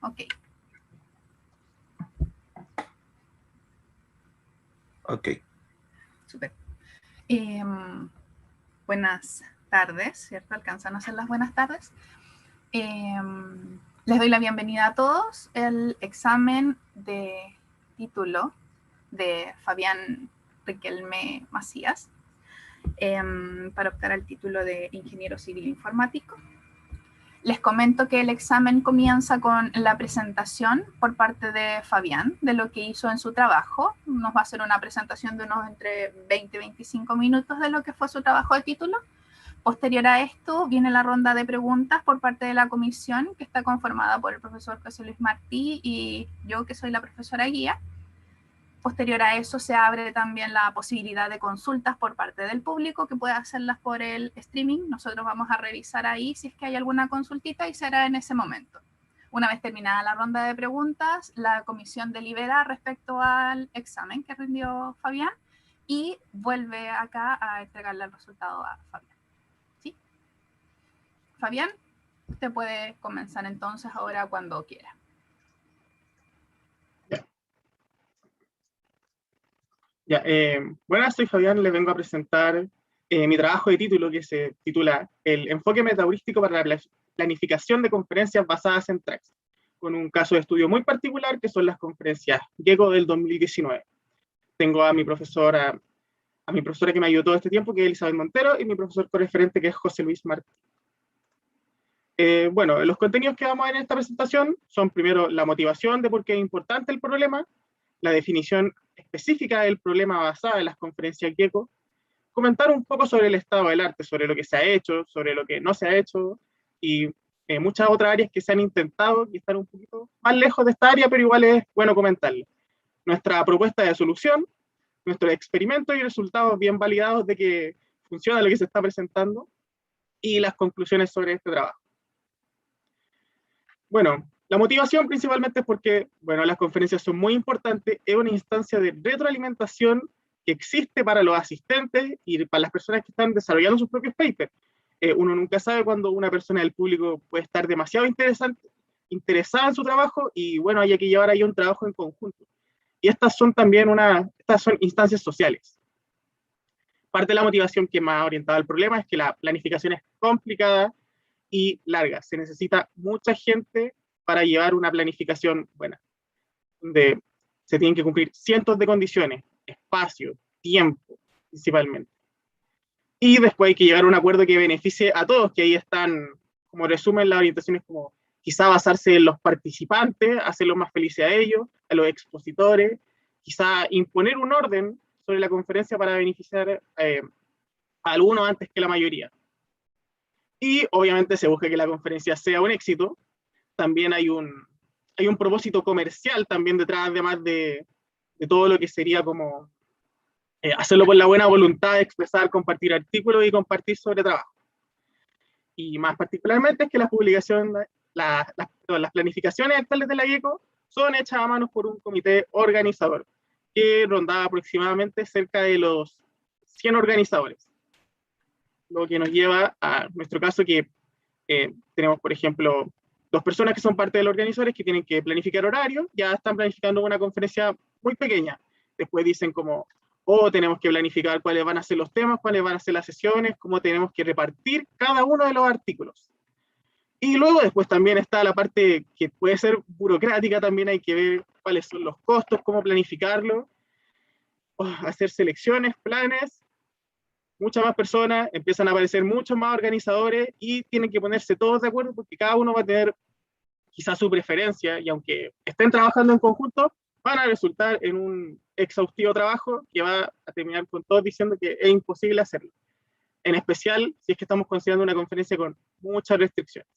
Ok. Ok. Súper. Buenas tardes, ¿cierto? ¿Alcanzan a hacer las buenas tardes? Les doy la bienvenida a todos. El examen de título de Fabián Riquelme Macías para optar al título de Ingeniero Civil Informático. Les comento que el examen comienza con la presentación por parte de Fabián de lo que hizo en su trabajo. Nos va a hacer una presentación de unos entre 20 y 25 minutos de lo que fue su trabajo de título. Posterior a esto viene la ronda de preguntas por parte de la comisión, que está conformada por el profesor José Luis Martí y yo, que soy la profesora guía. Posterior a eso se abre también la posibilidad de consultas por parte del público, que puede hacerlas por el streaming. Nosotros vamos a revisar ahí si es que hay alguna consultita y será en ese momento. Una vez terminada la ronda de preguntas, la comisión delibera respecto al examen que rindió Fabián y vuelve acá a entregarle el resultado a Fabián. ¿Sí? Fabián, usted puede comenzar entonces ahora cuando quiera. Buenas, soy Fabián, les vengo a presentar mi trabajo de título que se titula El enfoque metaheurístico para la planificación de conferencias basadas en tracks, con un caso de estudio muy particular que son las conferencias GECO del 2019. Tengo a mi profesora que me ayudó todo este tiempo, que es Elizabeth Montero, y mi profesor correferente, que es José Luis Martí. Bueno, los contenidos que vamos a ver en esta presentación son primero la motivación de por qué es importante el problema, la definición específica del problema basada en las conferencias GECO, comentar un poco sobre el estado del arte, sobre lo que se ha hecho, sobre lo que no se ha hecho, y muchas otras áreas que se han intentado y están un poquito más lejos de esta área, pero igual es bueno comentarlo. Nuestra propuesta de solución, nuestros experimentos y resultados bien validados de que funciona lo que se está presentando, y las conclusiones sobre este trabajo. Bueno, la motivación principalmente es porque, bueno, las conferencias son muy importantes, es una instancia de retroalimentación que existe para los asistentes y para las personas que están desarrollando sus propios papers. Uno nunca sabe cuando una persona del público puede estar demasiado interesada en su trabajo y, bueno, hay que llevar ahí un trabajo en conjunto. Y estas son también estas son instancias sociales. Parte de la motivación que más orientada al problema es que la planificación es complicada y larga. Se necesita mucha gente para llevar una planificación buena, donde se tienen que cumplir cientos de condiciones, espacio, tiempo, principalmente. Y después hay que llegar a un acuerdo que beneficie a todos, que ahí están, como resumen, las orientaciones como quizá basarse en los participantes, hacerlos más felices a ellos, a los expositores, quizá imponer un orden sobre la conferencia para beneficiar a algunos antes que la mayoría. Y obviamente se busca que la conferencia sea un éxito. También hay un propósito comercial también detrás, además de todo lo que sería como hacerlo por la buena voluntad de expresar, compartir artículos y compartir sobre trabajo. Y más particularmente es que las publicaciones, las planificaciones actuales de la GECO son hechas a manos por un comité organizador, que rondaba aproximadamente cerca de los 100 organizadores. Lo que nos lleva a nuestro caso que tenemos, por ejemplo, 2 personas que son parte de los organizadores que tienen que planificar horarios, ya están planificando una conferencia muy pequeña. Después dicen como, tenemos que planificar cuáles van a ser los temas, cuáles van a ser las sesiones, cómo tenemos que repartir cada uno de los artículos. Y luego después también está la parte que puede ser burocrática, también hay que ver cuáles son los costos, cómo planificarlo, hacer selecciones, planes. Muchas más personas, empiezan a aparecer muchos más organizadores y tienen que ponerse todos de acuerdo porque cada uno va a tener quizás su preferencia y aunque estén trabajando en conjunto, van a resultar en un exhaustivo trabajo que va a terminar con todos diciendo que es imposible hacerlo. En especial si es que estamos considerando una conferencia con muchas restricciones.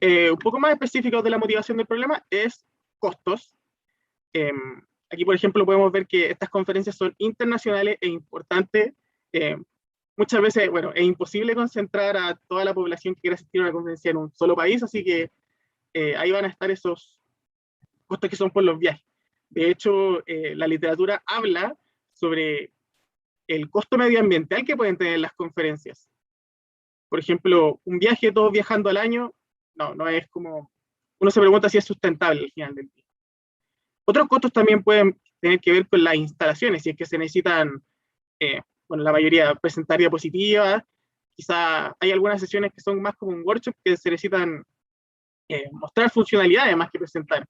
Un poco más específico de la motivación del problema es costos. Aquí, por ejemplo, podemos ver que estas conferencias son internacionales e importantes. Muchas veces, bueno, es imposible concentrar a toda la población que quiera asistir a una conferencia en un solo país, así que ahí van a estar esos costos que son por los viajes. De hecho, la literatura habla sobre el costo medioambiental que pueden tener las conferencias. Por ejemplo, un viaje todos viajando al año no es como, uno se pregunta si es sustentable al final del día. Otros costos también pueden tener que ver con las instalaciones, si es que se necesitan, bueno, la mayoría presentar diapositivas, quizá hay algunas sesiones que son más como un workshop que se necesitan mostrar funcionalidades más que presentar.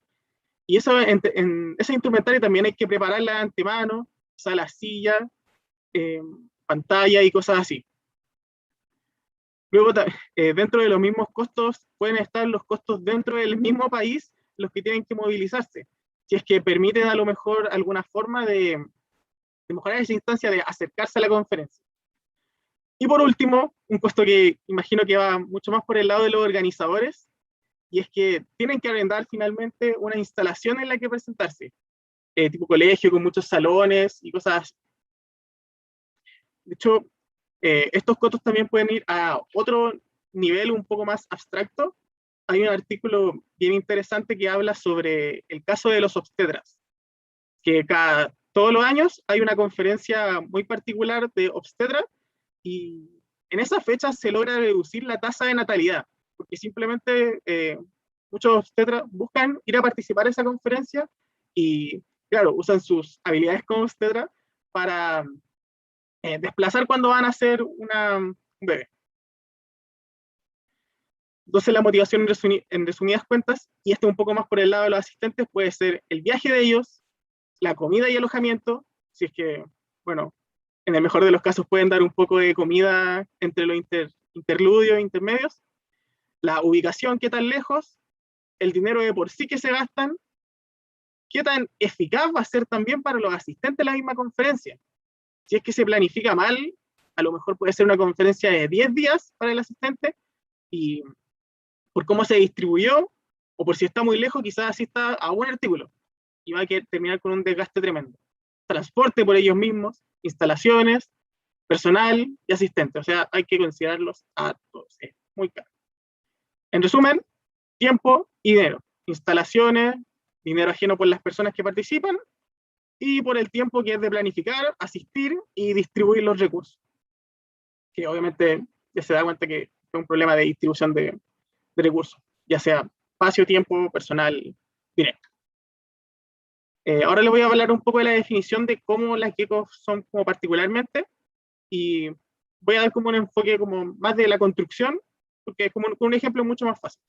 Y eso, ese instrumentario también hay que prepararla de antemano, quizá la silla, pantalla y cosas así. Luego, dentro de los mismos costos, pueden estar los costos dentro del mismo país, los que tienen que movilizarse. Si es que permiten a lo mejor alguna forma de mejorar esa instancia de acercarse a la conferencia. Y por último, un costo que imagino que va mucho más por el lado de los organizadores, y es que tienen que arrendar finalmente una instalación en la que presentarse, tipo colegio con muchos salones y cosas así. De hecho, estos costos también pueden ir a otro nivel un poco más abstracto. Hay un artículo bien interesante que habla sobre el caso de los obstetras, que todos los años hay una conferencia muy particular de obstetra y en esa fecha se logra reducir la tasa de natalidad, porque simplemente muchos obstetras buscan ir a participar en esa conferencia y, claro, usan sus habilidades como obstetra para desplazar cuando van a hacer un bebé. Entonces la motivación en resumidas cuentas, y este un poco más por el lado de los asistentes, puede ser el viaje de ellos, la comida y alojamiento, si es que, bueno, en el mejor de los casos pueden dar un poco de comida entre los interludios, intermedios, la ubicación, qué tan lejos, el dinero de por sí que se gastan, qué tan eficaz va a ser también para los asistentes de la misma conferencia. Si es que se planifica mal, a lo mejor puede ser una conferencia de 10 días para el asistente, y por cómo se distribuyó, o por si está muy lejos, quizás asista a un artículo, y va a terminar con un desgaste tremendo. Transporte por ellos mismos, instalaciones, personal y asistente. O sea, hay que considerarlos a todos. Es muy caro. En resumen, tiempo y dinero. Instalaciones, dinero ajeno por las personas que participan y por el tiempo que es de planificar, asistir y distribuir los recursos. Que obviamente ya se da cuenta que es un problema de distribución de recursos, ya sea espacio, tiempo, personal, directo. Ahora les voy a hablar un poco de la definición de cómo las geckos son como particularmente, y voy a dar como un enfoque como más de la construcción, porque es como un ejemplo mucho más fácil.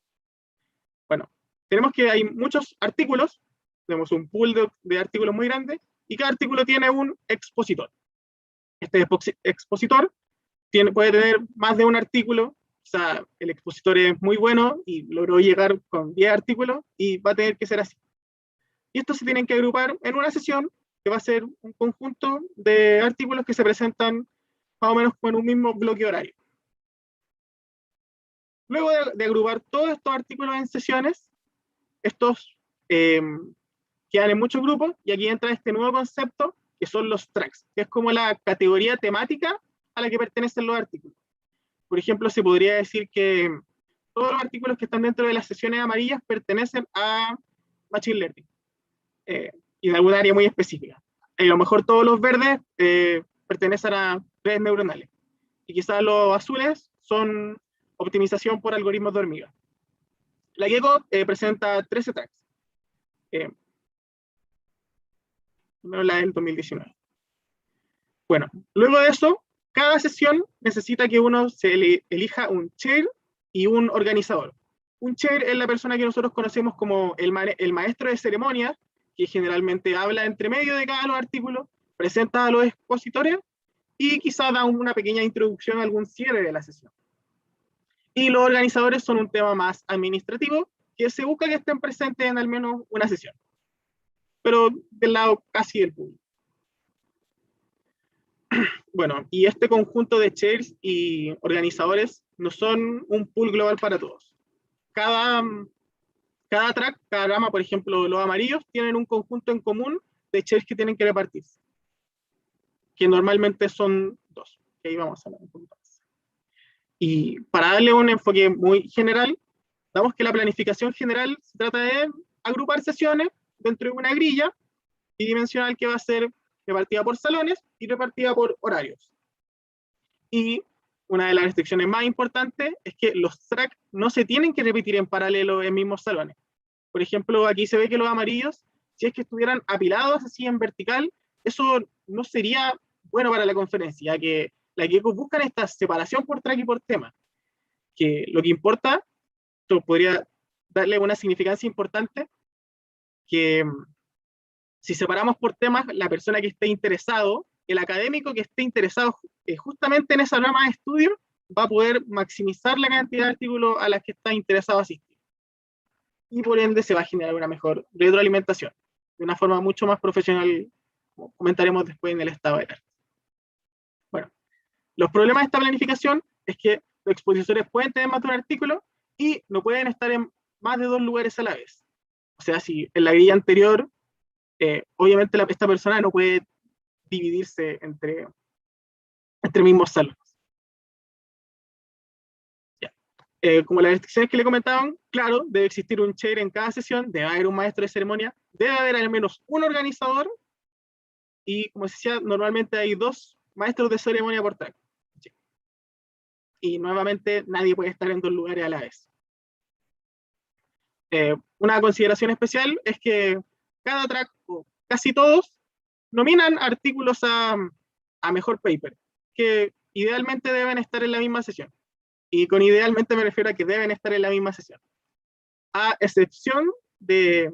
Bueno, tenemos que hay muchos artículos, tenemos un pool de artículos muy grande, y cada artículo tiene un expositor. Este expositor puede tener más de un artículo, o sea, el expositor es muy bueno y logró llegar con 10 artículos y va a tener que ser así. Y estos se tienen que agrupar en una sesión que va a ser un conjunto de artículos que se presentan más o menos con un mismo bloque horario. Luego de agrupar todos estos artículos en sesiones, estos quedan en muchos grupos, y aquí entra este nuevo concepto, que son los tracks, que es como la categoría temática a la que pertenecen los artículos. Por ejemplo, se podría decir que todos los artículos que están dentro de las sesiones amarillas pertenecen a Machine Learning, y de alguna área muy específica. A lo mejor todos los verdes pertenecen a redes neuronales, y quizás los azules son optimización por algoritmos de hormiga. La Gecko presenta 13 tracks, la del 2019. Bueno, luego de eso, cada sesión necesita que uno se elija un chair y un organizador. Un chair es la persona que nosotros conocemos como el maestro de ceremonias, que generalmente habla entre medio de cada uno de los artículos, presenta a los expositores y quizá da una pequeña introducción a algún cierre de la sesión. Y los organizadores son un tema más administrativo, que se busca que estén presentes en al menos una sesión, pero del lado casi del público. Bueno, y este conjunto de chairs y organizadores no son un pool global para todos. Cada track, cada rama, por ejemplo, los amarillos, tienen un conjunto en común de chairs que tienen que repartirse, que normalmente son 2, que ahí vamos a hablar un poquito más. Y para darle un enfoque muy general, damos que la planificación general se trata de agrupar sesiones dentro de una grilla bidimensional que va a ser repartida por salones y repartida por horarios. Y una de las restricciones más importantes es que los tracks no se tienen que repetir en paralelo en mismos salones. Por ejemplo, aquí se ve que los amarillos, si es que estuvieran apilados así en vertical, eso no sería bueno para la conferencia, ya que las geckos buscan esta separación por track y por tema, que lo que importa, esto podría darle una significancia importante, que si separamos por temas, la persona que esté interesado, el académico que esté interesado justamente en esa rama de estudio, va a poder maximizar la cantidad de artículos a las que está interesado asistir. Y por ende se va a generar una mejor retroalimentación, de una forma mucho más profesional, como comentaremos después en el estado del arte. Bueno, los problemas de esta planificación es que los expositores pueden tener más de un artículo y no pueden estar en más de 2 lugares a la vez. O sea, si en la grilla anterior, obviamente esta persona no puede dividirse entre mismos salones. Como las restricciones que le comentaban, claro, debe existir un chair en cada sesión, debe haber un maestro de ceremonia, debe haber al menos un organizador, y como decía, normalmente hay 2 maestros de ceremonia por track. Y nuevamente nadie puede estar en 2 lugares a la vez. Una consideración especial es que cada track, o casi todos, nominan artículos a mejor paper, que idealmente deben estar en la misma sesión. Y con idealmente me refiero a que deben estar en la misma sesión. A excepción de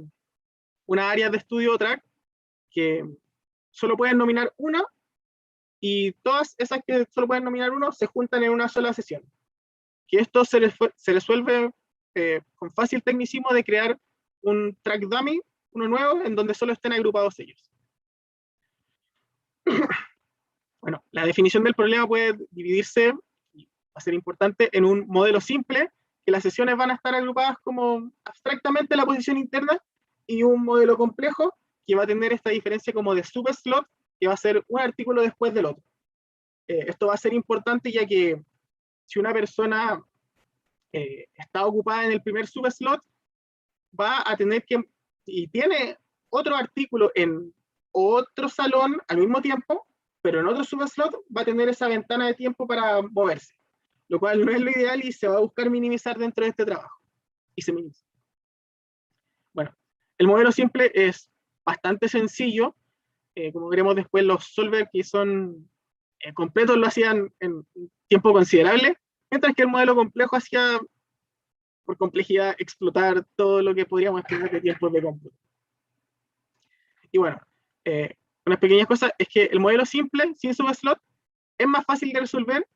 una área de estudio o track que solo pueden nominar uno, y todas esas que solo pueden nominar uno se juntan en una sola sesión. Que esto se resuelve con fácil tecnicismo de crear un track dummy, uno nuevo, en donde solo estén agrupados ellos. Bueno, la definición del problema puede dividirse, y va a ser importante, en un modelo simple, que las sesiones van a estar agrupadas como abstractamente en la posición interna, y un modelo complejo, que va a tener esta diferencia como de subslot, que va a ser un artículo después del otro. Esto va a ser importante ya que si una persona está ocupada en el primer subslot, va a tener que, y tiene otro artículo en otro salón al mismo tiempo, pero en otro subslot va a tener esa ventana de tiempo para moverse, lo cual no es lo ideal y se va a buscar minimizar dentro de este trabajo. Y se minimiza. Bueno, el modelo simple es bastante sencillo. Como veremos después, los solvers que son completos lo hacían en tiempo considerable, mientras que el modelo complejo hacía, por complejidad, explotar todo lo que podríamos esperar de tiempos de cómputo. Y bueno, unas pequeñas cosas es que el modelo simple, sin subslot, es más fácil de resolver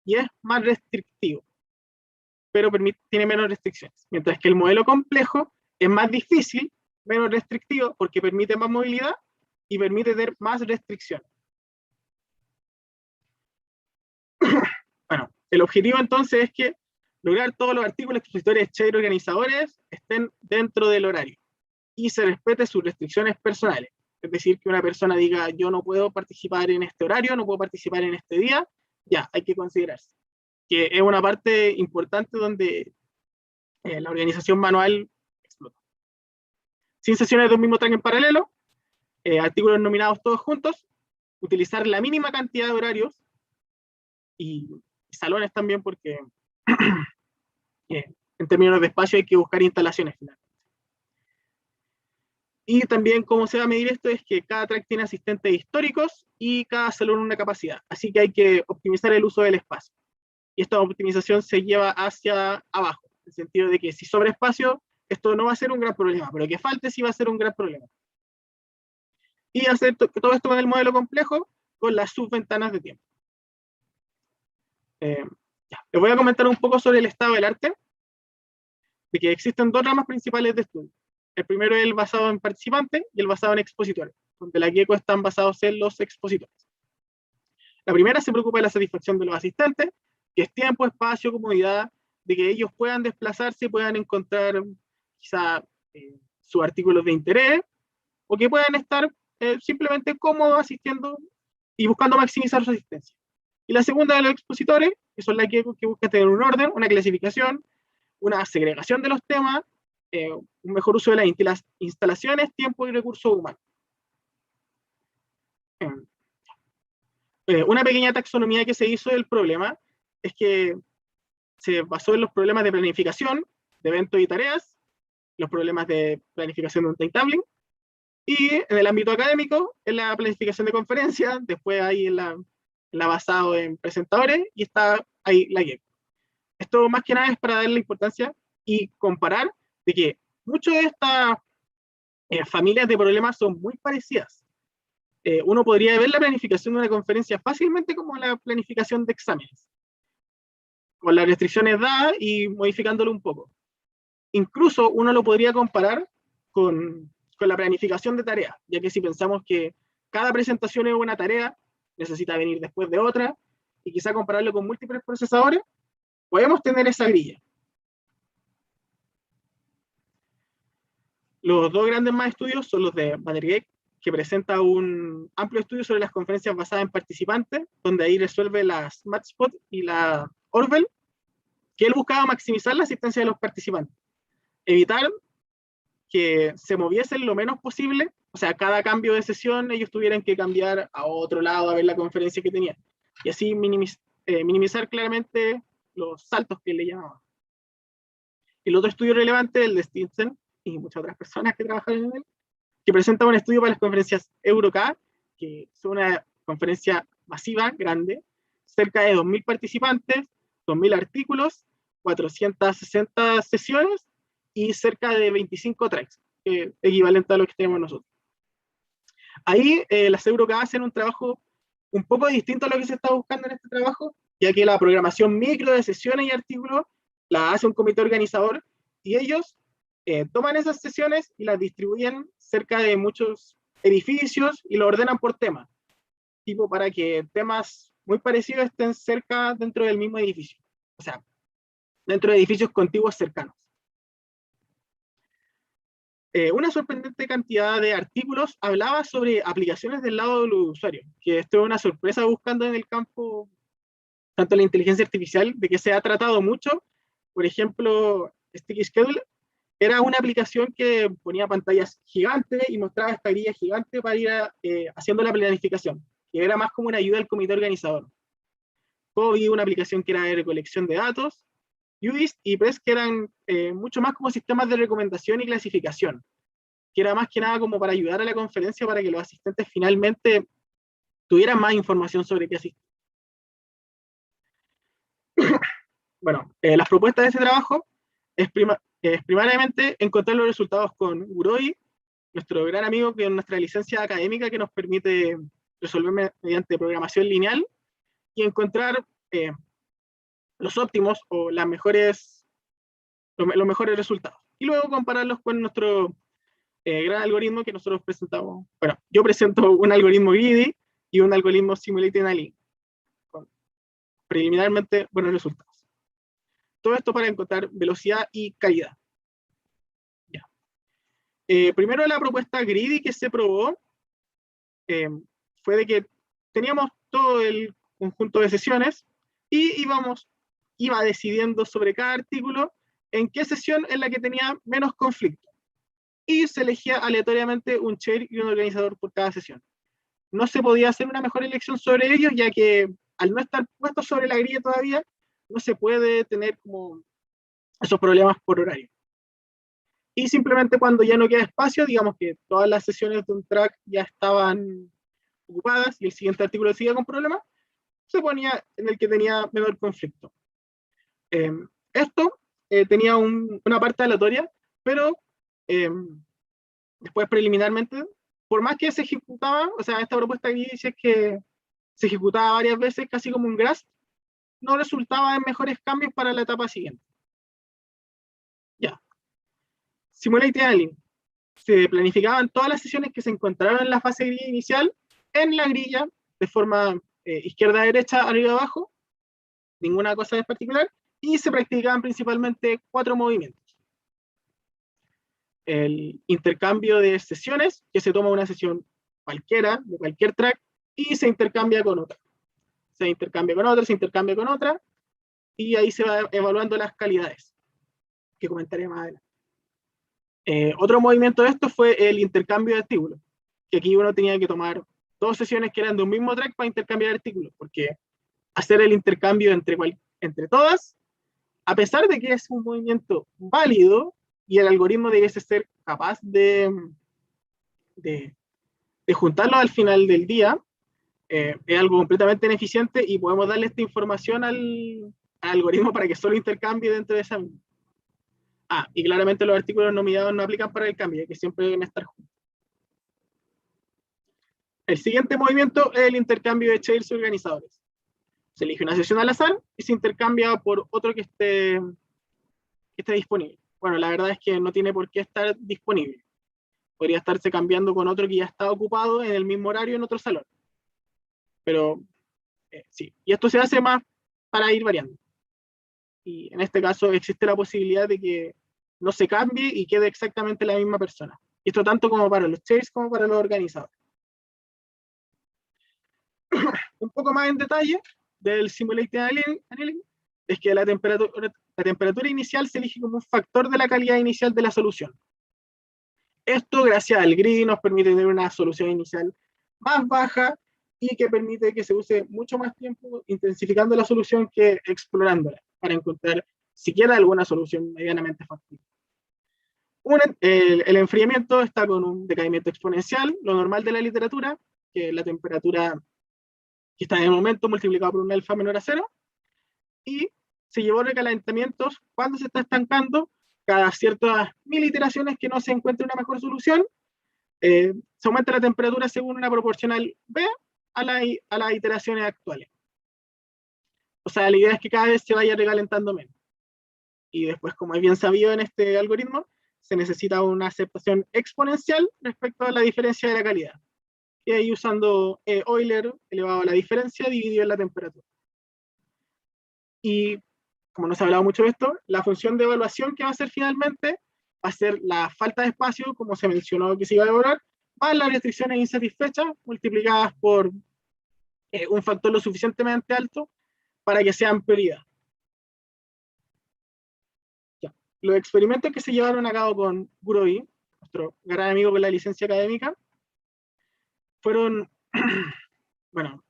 y es más restrictivo, pero tiene menos restricciones. Mientras que el modelo complejo es más difícil, menos restrictivo, porque permite más movilidad y permite tener más restricciones. Bueno, el objetivo entonces es que lograr todos los artículos, expositores, chair, organizadores estén dentro del horario y se respete sus restricciones personales. Es decir, que una persona diga, yo no puedo participar en este horario, no puedo participar en este día, ya, hay que considerarse. Que es una parte importante donde la organización manual explota. Sin sesiones de un mismo track en paralelo, artículos nominados todos juntos, utilizar la mínima cantidad de horarios y salones también, porque en términos de espacio hay que buscar instalaciones finalmente. Y también cómo se va a medir esto es que cada track tiene asistentes históricos y cada salón una capacidad, así que hay que optimizar el uso del espacio. Y esta optimización se lleva hacia abajo, en el sentido de que si sobra espacio, esto no va a ser un gran problema, pero que falte sí va a ser un gran problema. Y hacer todo esto con el modelo complejo, con las subventanas de tiempo. Les voy a comentar un poco sobre el estado del arte, de que existen 2 ramas principales de estudio. El primero es el basado en participantes y el basado en expositores, donde las GECO están basados en los expositores. La primera se preocupa de la satisfacción de los asistentes, que es tiempo, espacio, comodidad, de que ellos puedan desplazarse y puedan encontrar quizá sus artículos de interés, o que puedan estar simplemente cómodos asistiendo y buscando maximizar su asistencia. Y la segunda de los expositores, que son las que buscan tener un orden, una clasificación, una segregación de los temas, un mejor uso de las instalaciones, tiempo y recursos humanos. Una pequeña taxonomía que se hizo del problema es que se basó en los problemas de planificación, de eventos y tareas, los problemas de planificación de un timetabling, y en el ámbito académico, en la planificación de conferencias, después ahí en la basado en presentadores, y está ahí la guía. Esto más que nada es para darle importancia y comparar de que muchas de estas familias de problemas son muy parecidas. Uno podría ver la planificación de una conferencia fácilmente como la planificación de exámenes, con las restricciones dadas y modificándolo un poco. Incluso uno lo podría comparar con la planificación de tareas, ya que si pensamos que cada presentación es una tarea, necesita venir después de otra, y quizá compararlo con múltiples procesadores, podemos tener esa grilla. Los dos grandes más estudios son los de Banerjee, que presenta un amplio estudio sobre las conferencias basadas en participantes, donde ahí resuelve las Matchpot y la Orwell, que él buscaba maximizar la asistencia de los participantes, evitar que se moviesen lo menos posible, o sea, cada cambio de sesión ellos tuvieran que cambiar a otro lado a ver la conferencia que tenían, y así minimizar claramente los saltos que le llamaban. El otro estudio relevante, el de Stinson y muchas otras personas que trabajan en él, que presenta un estudio para las conferencias EuroK, que son una conferencia masiva, grande, cerca de 2.000 participantes, 2.000 artículos, 460 sesiones y cerca de 25 tracks, equivalente a lo que tenemos nosotros. Ahí las EuroK hacen un trabajo un poco distinto a lo que se está buscando en este trabajo, ya que la programación micro de sesiones y artículos la hace un comité organizador y ellos toman esas sesiones y las distribuyen cerca de muchos edificios y lo ordenan por tema, tipo para que temas muy parecidos estén cerca dentro del mismo edificio, o sea, dentro de edificios contiguos cercanos. Una sorprendente cantidad de artículos hablaba sobre aplicaciones del lado del usuario, que esto es una sorpresa buscando en el campo tanto la inteligencia artificial, de que se ha tratado mucho. Por ejemplo, Sticky Schedule era una aplicación que ponía pantallas gigantes y mostraba esta grilla gigante para ir haciendo la planificación, que era más como una ayuda al comité organizador. Kobe, una aplicación que era de recolección de datos, UDIST y PRESS, que eran mucho más como sistemas de recomendación y clasificación, que era más que nada como para ayudar a la conferencia para que los asistentes finalmente tuvieran más información sobre qué asistir. Bueno, las propuestas de este trabajo es primariamente encontrar los resultados con Uroi, nuestro gran amigo, que es nuestra licencia académica que nos permite resolver mediante programación lineal, y encontrar los óptimos o los mejores resultados. Y luego compararlos con nuestro gran algoritmo que nosotros presentamos. Bueno, yo presento un algoritmo greedy y un algoritmo simulated annealing, con preliminarmente buenos resultados. Todo esto para encontrar velocidad y calidad. Ya. Primero, la propuesta greedy que se probó fue de que teníamos todo el conjunto de sesiones y iba decidiendo sobre cada artículo en qué sesión es la que tenía menos conflicto. Y se elegía aleatoriamente un chair y un organizador por cada sesión. No se podía hacer una mejor elección sobre ellos, ya que al no estar puestos sobre la grilla todavía, no se puede tener como esos problemas por horario. Y simplemente cuando ya no queda espacio, digamos que todas las sesiones de un track ya estaban ocupadas y el siguiente artículo seguía con problemas, se ponía en el que tenía menor conflicto. Esto tenía una parte aleatoria, pero después preliminarmente, por más que se ejecutaba, o sea, esta propuesta aquí dice que se ejecutaba varias veces casi como un GRASP, no resultaba en mejores cambios para la etapa siguiente. Ya. Simulated Annealing. Se planificaban todas las sesiones que se encontraron en la fase grilla inicial en la grilla, de forma izquierda a derecha, arriba abajo, ninguna cosa en particular, y se practicaban principalmente 4 movimientos. El intercambio de sesiones, que se toma una sesión cualquiera, de cualquier track, y se intercambia con otra. Se intercambia con otra, se intercambia con otra, y ahí se va evaluando las calidades, que comentaré más adelante. Otro movimiento de esto fue el intercambio de artículos, que aquí uno tenía que tomar 2 sesiones que eran de un mismo track para intercambiar artículos, porque hacer el intercambio entre entre todas, a pesar de que es un movimiento válido y el algoritmo debiese ser capaz de, de juntarlo al final del día, es algo completamente ineficiente y podemos darle esta información al algoritmo para que solo intercambie dentro de esa misma. Y claramente los artículos nominados no aplican para el cambio, que siempre deben estar juntos. El siguiente movimiento es el intercambio de chairs organizadores. Se elige una sesión al azar y se intercambia por otro que esté disponible. Bueno, la verdad es que no tiene por qué estar disponible. Podría estarse cambiando con otro que ya está ocupado en el mismo horario en otro salón. Pero sí, y esto se hace más para ir variando. Y en este caso existe la posibilidad de que no se cambie y quede exactamente la misma persona. Y esto tanto como para los chairs como para los organizadores. Un poco más en detalle del Simulated Annealing es que la temperatura inicial se elige como un factor de la calidad inicial de la solución. Esto, gracias al grid, nos permite tener una solución inicial más baja y que permite que se use mucho más tiempo intensificando la solución que explorándola para encontrar siquiera alguna solución medianamente factible. El enfriamiento está con un decaimiento exponencial, lo normal de la literatura, que es la temperatura que está en el momento multiplicado por un alfa menor a 0, y se llevó recalentamientos cuando se está estancando cada ciertas 1000 iteraciones que no se encuentre una mejor solución, se aumenta la temperatura según una proporcional B a las iteraciones actuales. O sea, la idea es que cada vez se vaya recalentando menos. Y después, como es bien sabido en este algoritmo, se necesita una aceptación exponencial respecto a la diferencia de la calidad. Y ahí usando Euler elevado a la diferencia dividido en la temperatura. Y como no se ha hablado mucho de esto, la función de evaluación que va a ser finalmente va a ser la falta de espacio, como se mencionó que se iba a evaluar, más las restricciones insatisfechas multiplicadas por un factor lo suficientemente alto para que sean prioridad. Ya. Los experimentos que se llevaron a cabo con Gurobi, nuestro gran amigo con la licencia académica, fueron, bueno,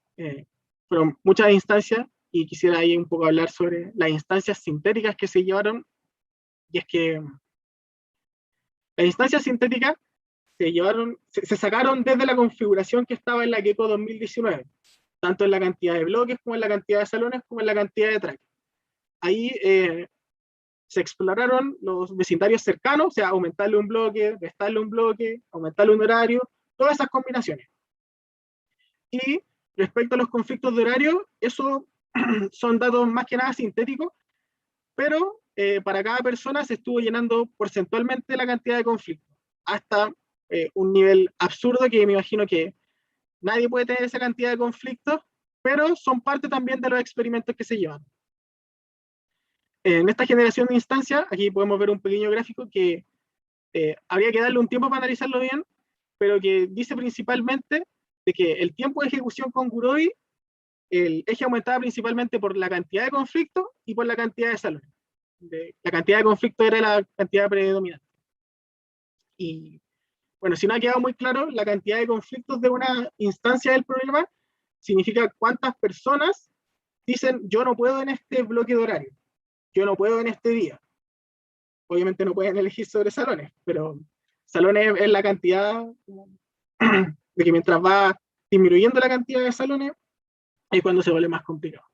fueron muchas instancias, y quisiera ahí un poco hablar sobre las instancias sintéticas que se llevaron. Y es que las instancias sintéticas se sacaron desde la configuración que estaba en la Gecko 2019, tanto en la cantidad de bloques, como en la cantidad de salones, como en la cantidad de tracks. Ahí se exploraron los vecindarios cercanos, o sea, aumentarle un bloque, restarle un bloque, aumentarle un horario, todas esas combinaciones. Y respecto a los conflictos de horario, eso son datos más que nada sintéticos, pero para cada persona se estuvo llenando porcentualmente la cantidad de conflictos, hasta un nivel absurdo que me imagino que nadie puede tener esa cantidad de conflictos, pero son parte también de los experimentos que se llevan. En esta generación de instancias, aquí podemos ver un pequeño gráfico que habría que darle un tiempo para analizarlo bien, pero que dice principalmente de que el tiempo de ejecución con Gurobi, el eje aumentaba principalmente por la cantidad de conflictos y por la cantidad de salones. La cantidad de conflictos era la cantidad predominante. Y bueno, si no ha quedado muy claro, la cantidad de conflictos de una instancia del problema significa cuántas personas dicen yo no puedo en este bloque de horario, yo no puedo en este día. Obviamente no pueden elegir sobre salones, pero salones es la cantidad de que mientras va disminuyendo la cantidad de salones, es cuando se vuelve más complicado.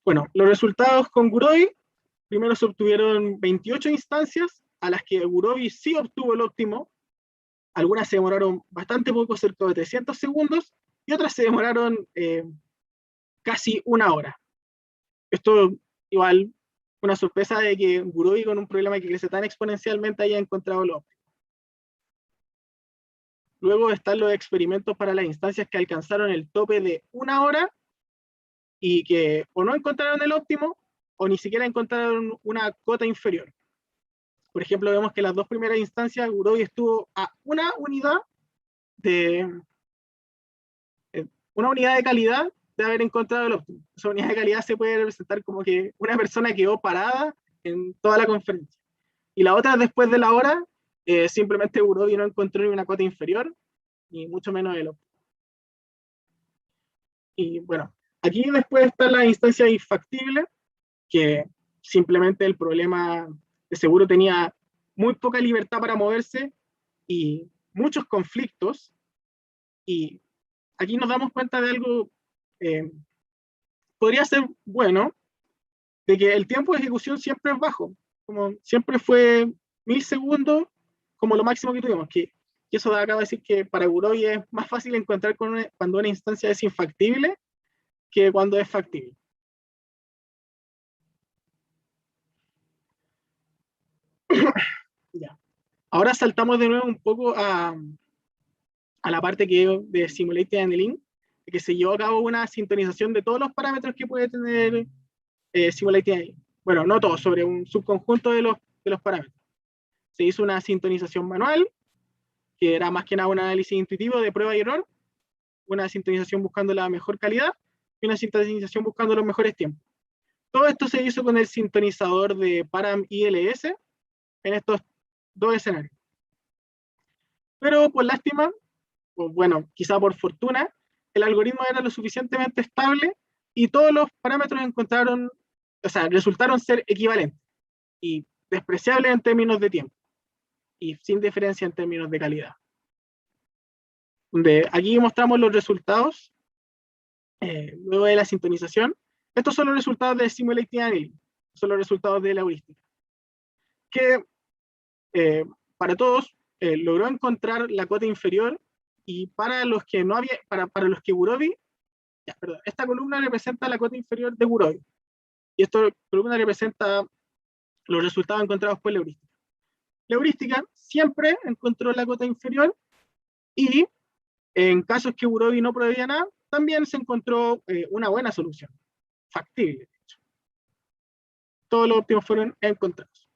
Bueno, los resultados con Gurobi, primero se obtuvieron 28 instancias, a las que Gurobi sí obtuvo el óptimo. Algunas se demoraron bastante poco, cerca de 300 segundos, y otras se demoraron casi una hora. Esto igual, una sorpresa de que Gurobi con un problema que crece tan exponencialmente haya encontrado lo óptimo. Luego están los experimentos para las instancias que alcanzaron el tope de una hora y que o no encontraron el óptimo o ni siquiera encontraron una cota inferior. Por ejemplo, vemos que las dos primeras instancias Gurobi estuvo a una unidad de calidad de haber encontrado el óptimo. Esa unidad de calidad se puede representar como que una persona quedó parada en toda la conferencia. Y la otra, después de la hora, simplemente Gurobi no encontró ni una cota inferior, ni mucho menos el óptimo. Y bueno, Aquí después está la instancia infactible, que simplemente el problema de seguro tenía muy poca libertad para moverse y muchos conflictos. Y aquí nos damos cuenta de algo, podría ser bueno, de que el tiempo de ejecución siempre es bajo, como siempre fue 1000 segundos como lo máximo que tuvimos, que eso acaba de decir que para Gurobi es más fácil encontrar cuando una instancia es infactible que cuando es factible. Ya. Ahora saltamos de nuevo un poco a la parte de Simulated Annealing, que se llevó a cabo una sintonización de todos los parámetros que puede tener Simulated Annealing. Bueno, no todos, sobre un subconjunto de los parámetros. Se hizo una sintonización manual, que era más que nada un análisis intuitivo de prueba y error, una sintonización buscando la mejor calidad y una sintonización buscando los mejores tiempos. Todo esto se hizo con el sintonizador de Param ILS en estos dos escenarios. Pero por lástima, o bueno, quizá por fortuna, el algoritmo era lo suficientemente estable y todos los parámetros resultaron ser equivalentes y despreciables en términos de tiempo y sin diferencia en términos de calidad. Aquí mostramos los resultados luego de la sintonización. Estos son los resultados de Simulated Annealing, son los resultados de la heurística, que para todos logró encontrar la cota inferior, y para los que no había, para los que Gurobi, esta columna representa la cota inferior de Gurobi, y esta columna representa los resultados encontrados por la heurística. La heurística siempre encontró la cota inferior, y en casos que Gurobi no proveía nada, también se encontró una buena solución, factible, de hecho. Todos los óptimos fueron encontrados.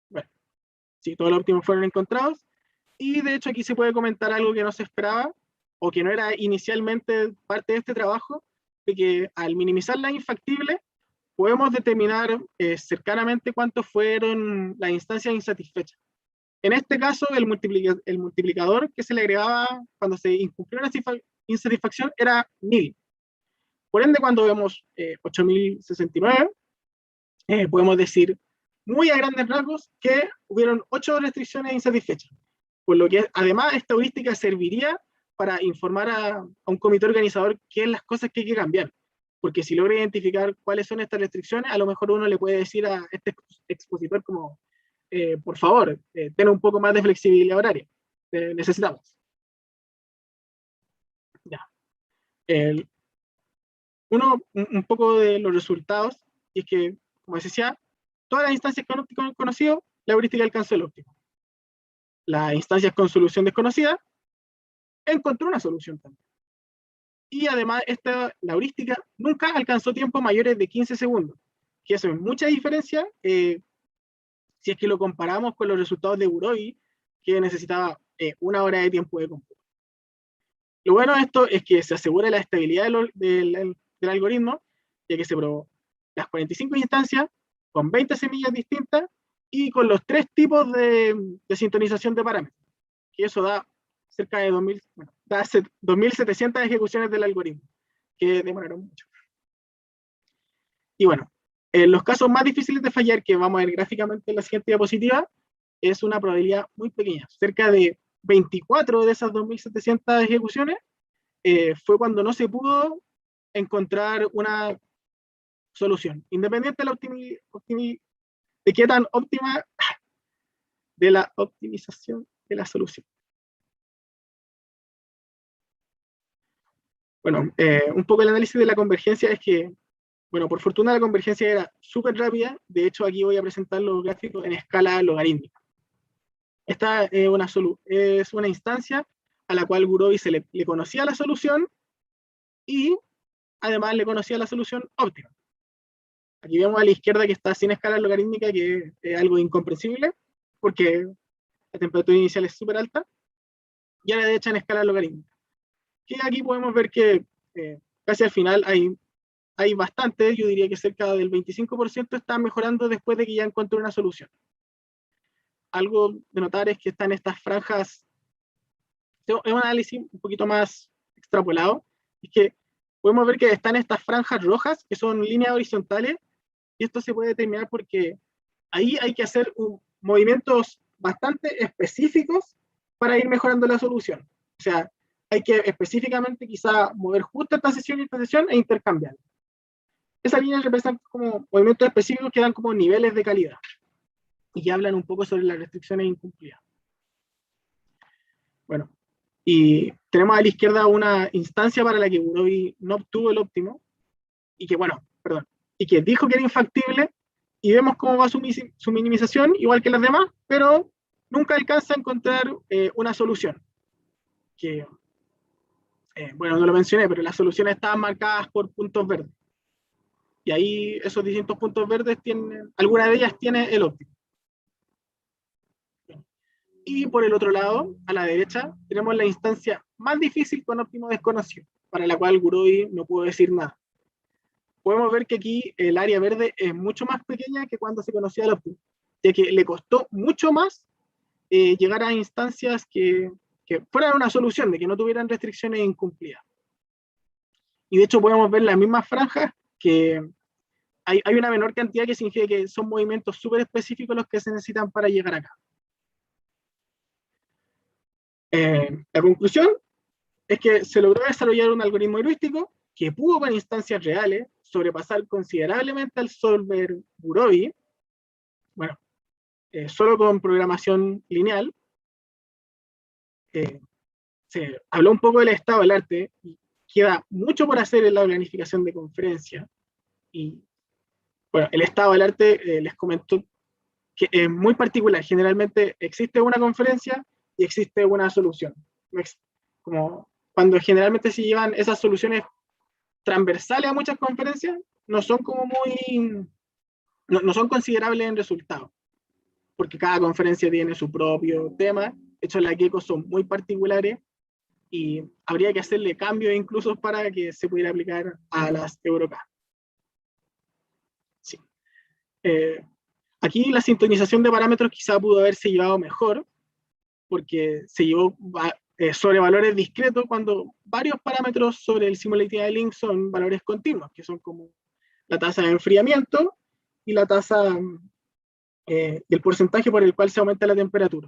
Bueno, sí, todos los óptimos fueron encontrados, y de hecho aquí se puede comentar algo que no se esperaba, o que no era inicialmente parte de este trabajo, de que al minimizar la infactible, podemos determinar cercanamente cuántos fueron las instancias insatisfechas. En este caso, el multiplicador que se le agregaba cuando se incumplió una insatisfacción era 1000. Por ende, cuando vemos 8069, podemos decir muy a grandes rasgos que hubieron 8 restricciones insatisfechas. Por lo que además esta heurística serviría para informar a un comité organizador qué es las cosas que hay que cambiar. Porque si logra identificar cuáles son estas restricciones, a lo mejor uno le puede decir a este expositor como, por favor, ten un poco más de flexibilidad horaria. Necesitamos. Ya. Un poco de los resultados, y es que, como decía, todas las instancias con óptimo conocido, la heurística alcanzó el óptimo. Las instancias con solución desconocida, encontró una solución también. Y además, la heurística nunca alcanzó tiempos mayores de 15 segundos, que eso es mucha diferencia si es que lo comparamos con los resultados de Gurobi, que necesitaba 1 hora de tiempo de cómputo. Lo bueno de esto es que se asegura la estabilidad del algoritmo, ya que se probó las 45 instancias con 20 semillas distintas y con los 3 tipos de sintonización de parámetros, que eso da cerca de 2700 ejecuciones del algoritmo, que demoraron mucho. Y bueno, en los casos más difíciles de fallar, que vamos a ver gráficamente en la siguiente diapositiva, es una probabilidad muy pequeña. Cerca de 24 de esas 2700 ejecuciones fue cuando no se pudo encontrar una solución, independiente de qué tan óptima de la optimización de la solución. Bueno, un poco el análisis de la convergencia es que, bueno, por fortuna la convergencia era súper rápida. De hecho, aquí voy a presentar los gráficos en escala logarítmica. Esta es una instancia a la cual Gurobi le conocía la solución y además le conocía la solución óptima. Aquí vemos a la izquierda que está sin escala logarítmica, que es algo incomprensible, porque la temperatura inicial es súper alta, y a la derecha en escala logarítmica. Que aquí podemos ver que casi al final hay bastante, yo diría que cerca del 25% está mejorando después de que ya encontró una solución. Algo de notar es que están estas franjas, es un análisis un poquito más extrapolado, es que podemos ver que están estas franjas rojas, que son líneas horizontales, y esto se puede determinar porque ahí hay que hacer movimientos bastante específicos para ir mejorando la solución. O sea, hay que específicamente quizá mover justo esta sesión y esta sesión e intercambiar. Esas líneas representan como movimientos específicos que dan como niveles de calidad y que hablan un poco sobre las restricciones incumplidas. Bueno, y tenemos a la izquierda una instancia para la que Gurobi no obtuvo el óptimo y que, bueno, perdón, y que dijo que era infactible, y vemos cómo va su minimización, igual que las demás, pero nunca alcanza a encontrar una solución. Que, bueno, no lo mencioné, pero las soluciones estaban marcadas por puntos verdes. Y ahí esos distintos puntos verdes tienen, alguna de ellas tiene el óptimo. Y por el otro lado, a la derecha, tenemos la instancia más difícil con óptimo desconocido, para la cual Gurobi no pudo decir nada. Podemos ver que aquí el área verde es mucho más pequeña que cuando se conocía el óptimo, ya que le costó mucho más llegar a instancias que fueran una solución, de que no tuvieran restricciones incumplidas. Y de hecho podemos ver las mismas franjas que hay una menor cantidad, que significa que son movimientos súper específicos los que se necesitan para llegar acá. La conclusión es que se logró desarrollar un algoritmo heurístico que pudo con instancias reales sobrepasar considerablemente al solver Gurobi, bueno, solo con programación lineal. Se habló un poco del estado del arte, y queda mucho por hacer en la planificación de conferencias. Y bueno, el estado del arte, les comento que es muy particular. Generalmente existe una conferencia y existe una solución. Como cuando generalmente se llevan esas soluciones transversales a muchas conferencias, no son como muy, no son considerables en resultados, porque cada conferencia tiene su propio tema. De hecho, las GECO son muy particulares y habría que hacerle cambios incluso para que se pudiera aplicar a las EuroCAD. Sí. Aquí la sintonización de parámetros quizá pudo haberse llevado mejor, porque se llevó sobre valores discretos cuando varios parámetros sobre el Simulated Link son valores continuos, que son como la tasa de enfriamiento y la tasa y el porcentaje por el cual se aumenta la temperatura.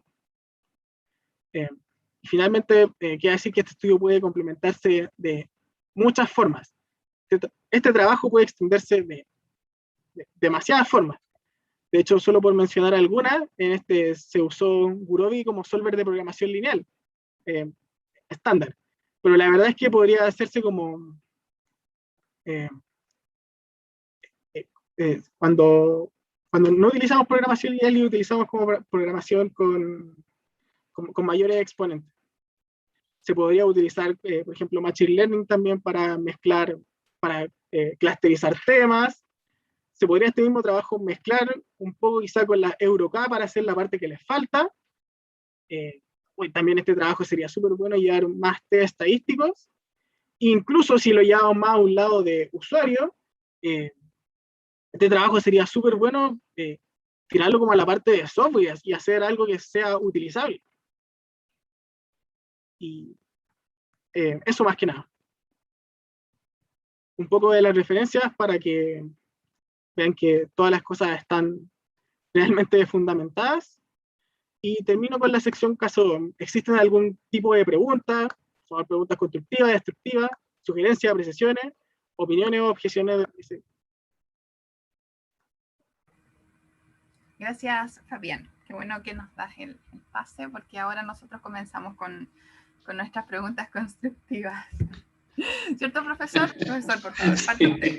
Finalmente, queda decir que este estudio puede complementarse de muchas formas. Este trabajo puede extenderse de demasiadas formas. De hecho, solo por mencionar algunas, en este se usó Gurobi como solver de programación lineal estándar. Pero la verdad es que podría hacerse como cuando no utilizamos programación lineal y utilizamos como programación con mayores exponentes. Se podría utilizar, por ejemplo, Machine Learning también para mezclar, para clusterizar temas. Se podría este mismo trabajo mezclar un poco quizá con la EuroCAD para hacer la parte que les falta. También este trabajo sería súper bueno llevar más test estadísticos. Incluso si lo llevamos más a un lado de usuario, este trabajo sería súper bueno tirarlo como a la parte de software y hacer algo que sea utilizable. Y eso más que nada. Un poco de las referencias para que vean que todas las cosas están realmente fundamentadas. Y termino con la sección caso. ¿Existen algún tipo de preguntas? Son preguntas constructivas, destructivas, sugerencias, apreciaciones, opiniones o objeciones. Gracias, Fabián. Qué bueno que nos das el pase, porque ahora nosotros comenzamos con nuestras preguntas constructivas. ¿Cierto, profesor? Profesor, por favor, parte usted.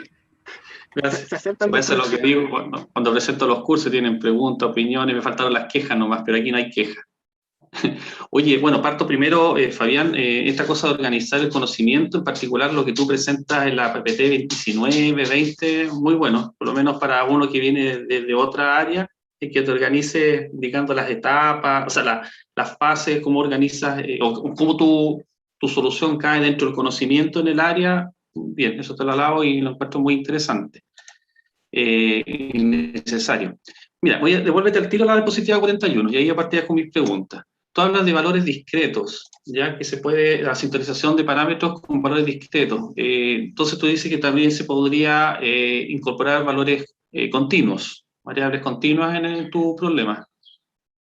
Gracias. Eso es lo que digo cuando presento los cursos, tienen preguntas, opiniones, me faltaron las quejas nomás, pero aquí no hay quejas. Oye, bueno, parto primero, Fabián, esta cosa de organizar el conocimiento, en particular lo que tú presentas en la PPT 19, 20, muy bueno, por lo menos para uno que viene de otra área, es que te organice indicando las etapas, o sea, las fases, cómo organizas, o cómo tu solución cae dentro del conocimiento en el área. Bien, eso te lo alabo y lo encuentro muy interesante y necesario. Mira, devuélvete al tiro a la diapositiva 41 y ahí a partir con mis preguntas. tú hablas de valores discretos, ya que se puede, la sintonización de parámetros con valores discretos. Entonces tú dices que también se podría incorporar valores continuos, variables continuas en tu problema.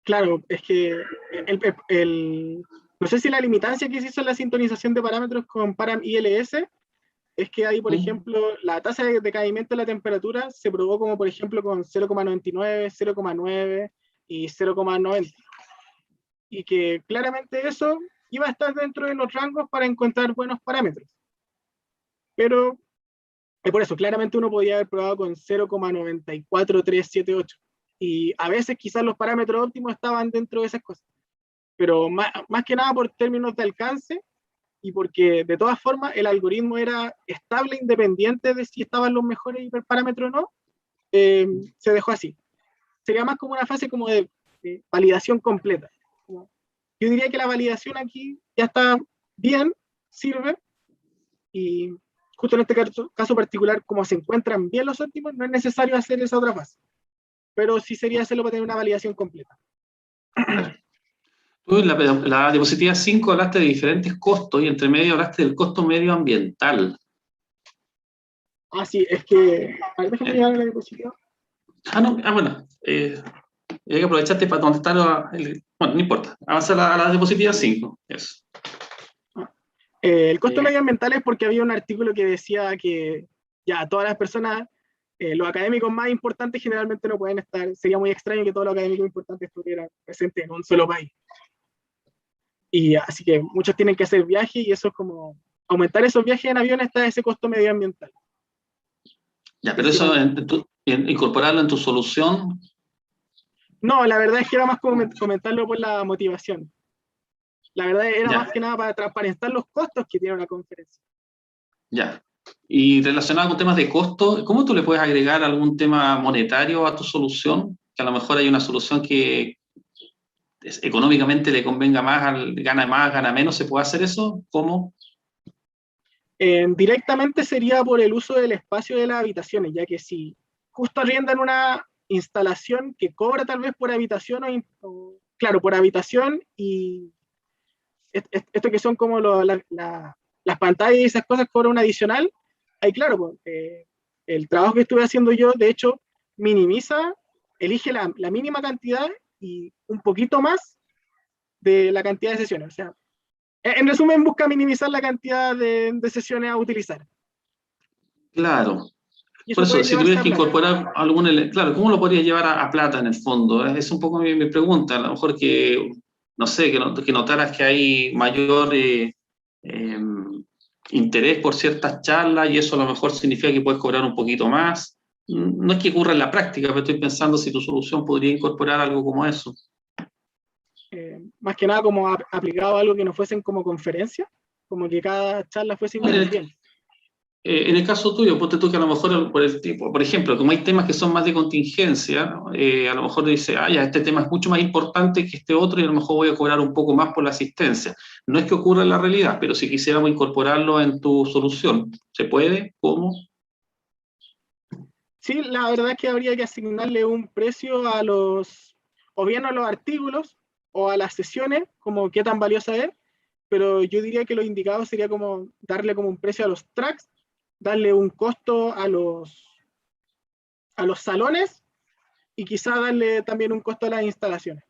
Claro, es que no sé si la limitancia que se hizo en la sintonización de parámetros con param ILS es que ahí, por ejemplo, la tasa de decaimiento de la temperatura se probó como, por ejemplo, con 0,99, 0,9 y 0,90. Y que claramente eso iba a estar dentro de los rangos para encontrar buenos parámetros. Pero, por eso, claramente uno podía haber probado con 0,94378. Y a veces quizás los parámetros óptimos estaban dentro de esas cosas. Pero más que nada por términos de alcance, y porque de todas formas el algoritmo era estable independiente de si estaban los mejores hiperparámetros o no, se dejó así. Sería más como una fase como de validación completa. Yo diría que la validación aquí ya está bien, sirve, y justo en este caso particular, como se encuentran bien los óptimos, no es necesario hacer esa otra fase, pero sí sería hacerlo para tener una validación completa. Tú en la diapositiva 5 hablaste de diferentes costos y entre medio hablaste del costo medioambiental. Ah, sí, es que... A ver, déjame llegar a la diapositiva. Bueno. Hay que aprovecharte para contestar. Bueno, no importa. Avanza a la diapositiva 5. Eso. El costo medioambiental es porque había un artículo que decía que ya todas las personas, los académicos más importantes generalmente no pueden estar. Sería muy extraño que todos los académicos importantes estuvieran presentes en un solo país. Y así que muchos tienen que hacer viajes y eso es como aumentar esos viajes en avión está ese costo medioambiental. Ya, pero eso incorporarlo en tu solución. No, la verdad es que era más comentarlo por la motivación. La verdad era más que nada para transparentar los costos que tiene una conferencia. Ya. Y relacionado con temas de costo, ¿cómo tú le puedes agregar algún tema monetario a tu solución? Que a lo mejor hay una solución que económicamente le convenga más, gana menos, ¿se puede hacer eso? ¿Cómo? Directamente sería por el uso del espacio de las habitaciones, ya que si justo arriendan una instalación que cobra tal vez por habitación claro, por habitación, y esto que son como las pantallas y esas cosas cobran un adicional, ahí claro, pues, el trabajo que estuve haciendo yo, de hecho, elige la mínima cantidad y un poquito más de la cantidad de sesiones. O sea, en resumen, busca minimizar la cantidad de sesiones a utilizar. Claro. Por eso, si tuvieras que incorporar claro, ¿cómo lo podrías llevar a plata en el fondo? Es un poco mi pregunta. A lo mejor que, no sé, que notaras que hay mayor interés por ciertas charlas y eso a lo mejor significa que puedes cobrar un poquito más. No es que ocurra en la práctica, pero estoy pensando si tu solución podría incorporar algo como eso. Más que nada como aplicado a algo que no fuesen como conferencias, como que cada charla fuese independiente. En el caso tuyo, ponte tú que a lo mejor por el tipo, por ejemplo, como hay temas que son más de contingencia, ¿no? A lo mejor dice, ya, este tema es mucho más importante que este otro y a lo mejor voy a cobrar un poco más por la asistencia. No es que ocurra en la realidad, pero si quisiéramos incorporarlo en tu solución, ¿se puede? ¿Cómo? Sí, la verdad es que habría que asignarle un precio o bien a los artículos o a las sesiones, como qué tan valiosa es, pero yo diría que lo indicado sería como darle como un precio a los tracks, darle un costo a los salones y quizá darle también un costo a las instalaciones.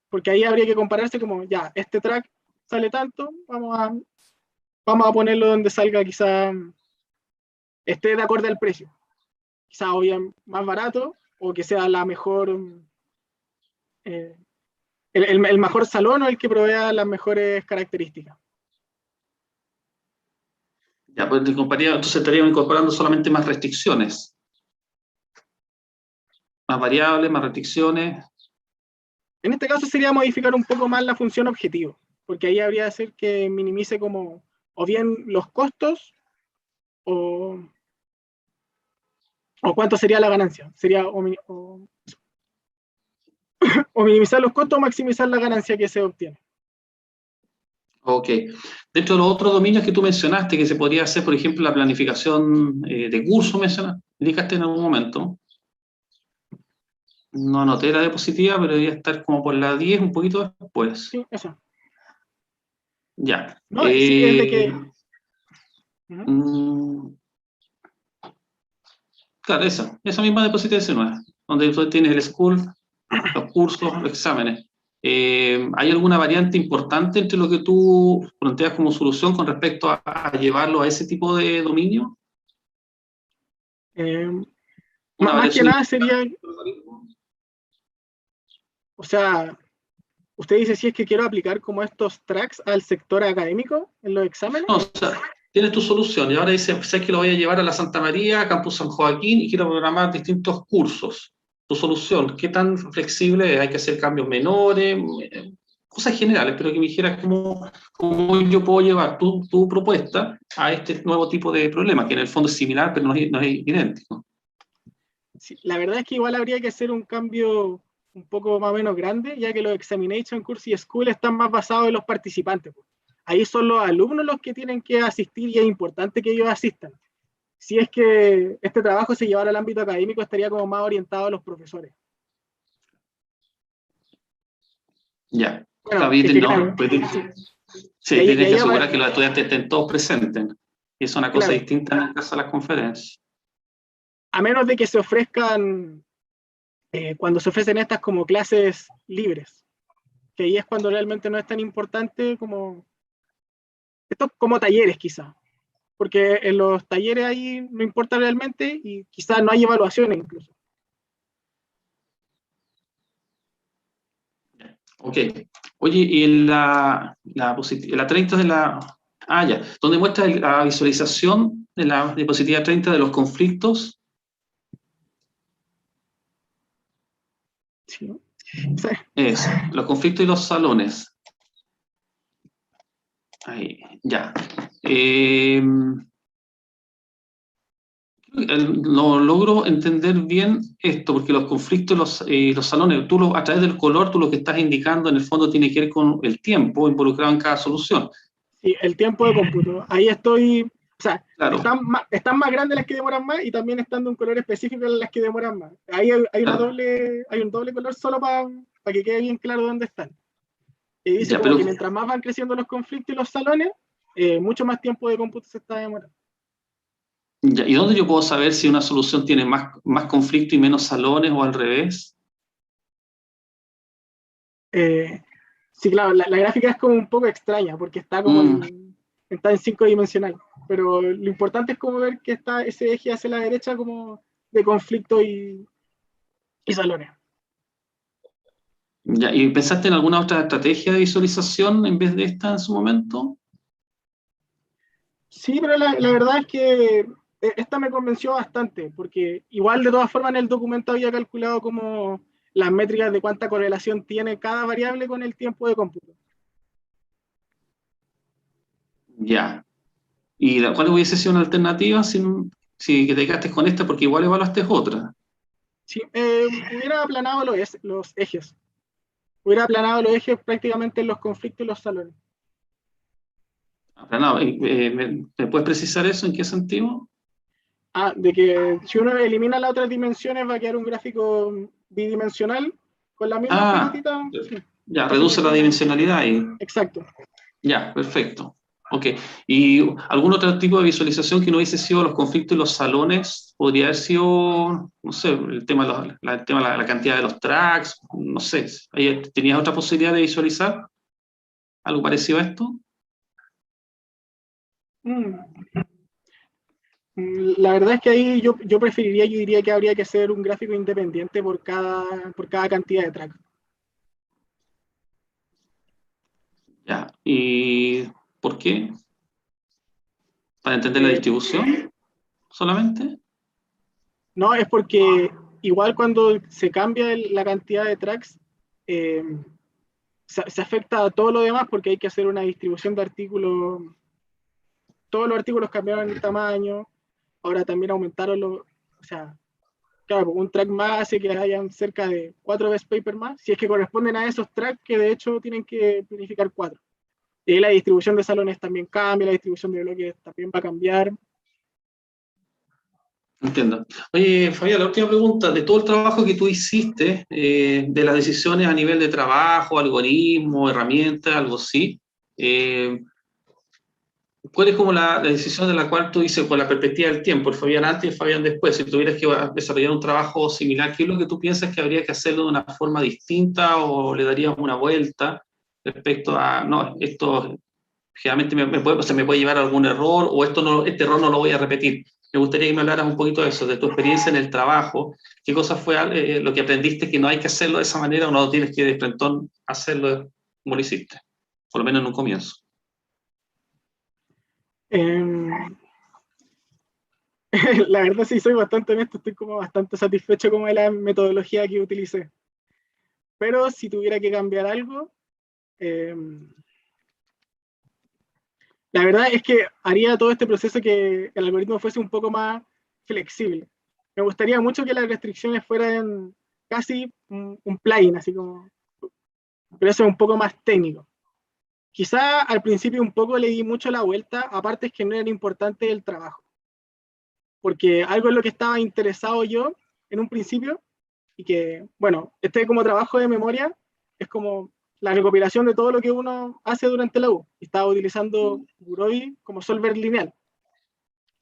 Porque ahí habría que compararse como, ya, este track sale tanto, vamos a ponerlo donde salga quizá esté de acuerdo al precio. Quizá o bien más barato o que sea la mejor, el mejor salón o el que provea las mejores características. Ya, pues entonces estaríamos incorporando solamente más restricciones. Más variables, más restricciones. En este caso sería modificar un poco más la función objetivo, porque ahí habría que hacer que minimice como o bien los costos o cuánto sería la ganancia. Sería o minimizar los costos o maximizar la ganancia que se obtiene. Ok. Dentro de los otros dominios que tú mencionaste, que se podría hacer, por ejemplo, la planificación de cursos, indicaste en algún momento. No anoté la diapositiva, pero debería estar como por la 10, un poquito después. Sí, eso. Ya. No, sí, es de que... Claro, esa misma diapositiva 19, donde tú tienes el school, los cursos, los exámenes. ¿Hay alguna variante importante entre lo que tú planteas como solución con respecto a llevarlo a ese tipo de dominio? ¿Una Más que variación nada sería, importante? o sea, usted dice si es que quiero aplicar como estos tracks al sector académico en los exámenes. No, o sea, tienes tu solución y ahora dices, sé que lo voy a llevar a la Santa María, Campus San Joaquín y quiero programar distintos cursos. Tu solución, ¿qué tan flexible es? ¿Hay que hacer cambios menores? Cosas generales, pero que me dijeras cómo yo puedo llevar tu propuesta a este nuevo tipo de problema, que en el fondo es similar, pero no es idéntico. Sí, la verdad es que igual habría que hacer un cambio un poco más o menos grande, ya que los examination, course y school están más basados en los participantes. Ahí son los alumnos los que tienen que asistir y es importante que ellos asistan. Si es que este trabajo se llevara al ámbito académico, estaría como más orientado a los profesores. Ya. Bueno, David, es que no, claro, pues, sí, y tienes que ahí asegurar que los estudiantes estén todos presentes. Y es una cosa claro, distinta en el caso de las conferencias. a menos de que se ofrezcan, cuando se ofrecen estas como clases libres, que ahí es cuando realmente no es tan importante como, esto como talleres quizá, porque en los talleres ahí no importa realmente y quizás no hay evaluaciones incluso. Ok. Oye, y en la 30 de la... Ah, ya. Donde muestra la visualización de la diapositiva 30 de los conflictos. ¿Sí? O sea, Es los conflictos y los salones. Ahí, ya. No logro entender bien esto, porque los conflictos y los salones, a través del color, tú lo que estás indicando en el fondo tiene que ver con el tiempo involucrado en cada solución. sí, el tiempo de cómputo. Ahí estoy, o sea, Claro, están más grandes las que demoran más y también están de un color específico las que demoran más. Ahí claro. hay un doble color solo para que quede bien claro dónde están. Y dice Ya, como pero que mientras más van creciendo los conflictos y los salones, mucho más tiempo de cómputo se está demorando. ya, ¿y dónde yo puedo saber si una solución tiene más conflicto y menos salones o al revés? Eh, sí, claro, la gráfica es como un poco extraña porque Mm, está en 5 dimensional, pero lo importante es como ver que está ese eje hacia la derecha como de conflicto y salones. ya, ¿y pensaste en alguna otra estrategia de visualización en vez de esta en su momento? Sí, pero la verdad es que esta me convenció bastante, porque igual de todas formas en el documento había calculado como las métricas de cuánta correlación tiene cada variable con el tiempo de cómputo. Ya. ¿Y cuál hubiese sido una alternativa si que te quedaste con esta? Porque igual evaluaste otra. Sí, hubiera aplanado los ejes. Hubiera aplanado los ejes prácticamente en los conflictos y los salones. Aplanado. ¿Me puedes precisar eso? ¿En qué sentido? Ah, de que si uno elimina las otras dimensiones va a quedar un gráfico bidimensional con las mismas Ah, pelotitas. Sí, ya, ese reduce fue la como... dimensionalidad y Exacto. ya, perfecto. Ok. ¿Y algún otro tipo de visualización que no hubiese sido los conflictos y los salones? ¿Podría haber sido, no sé, el tema de la cantidad de los tracks? No sé. ¿Tenías otra posibilidad de visualizar algo parecido a esto? Mm. La verdad es que ahí yo preferiría, yo diría que habría que hacer un gráfico independiente por cada cantidad de track. Ya. ¿Y por qué? ¿Para entender la Eh, distribución solamente? no, es porque igual cuando se cambia la cantidad de tracks, eh, se afecta a todo lo demás porque hay que hacer una distribución de artículos. Todos los artículos cambiaron el tamaño, ahora también aumentaron o sea, claro, un track más hace que hayan cerca de 4 best paper más, si es que corresponden a esos tracks que de hecho tienen que planificar 4. Y la distribución de salones también cambia, la distribución de bloques también va a cambiar. Entiendo. Oye, Fabián, la última pregunta, de todo el trabajo que tú hiciste, de las decisiones a nivel de trabajo, algoritmo, herramientas, algo así, ¿cuál es como la decisión de la cual tú dices con la perspectiva del tiempo, el Fabián antes y el Fabián después? Si tuvieras que desarrollar un trabajo similar, ¿qué es lo que tú piensas que habría que hacerlo de una forma distinta o le darías una vuelta respecto a, no, esto generalmente se me puede llevar a algún error o esto no, este error no lo voy a repetir? Me gustaría que me hablaras un poquito de eso, de tu experiencia en el trabajo. ¿Qué cosa fue lo que aprendiste que no hay que hacerlo de esa manera o no tienes que de frente hacerlo como lo hiciste? Por lo menos en un comienzo. La verdad sí soy bastante honesto, estoy como bastante satisfecho con la metodología que utilicé. Pero si tuviera que cambiar algo, la verdad es que haría todo este proceso que el algoritmo fuese un poco más flexible. Me gustaría mucho que las restricciones fueran casi un plugin, así como, pero eso es un poco más técnico. Quizá al principio un poco le di mucho la vuelta, aparte es que no era importante el trabajo. Porque algo en lo que estaba interesado yo en un principio, y que, bueno, este como trabajo de memoria es como la recopilación de todo lo que uno hace durante la U. Estaba utilizando Gurobi como solver lineal.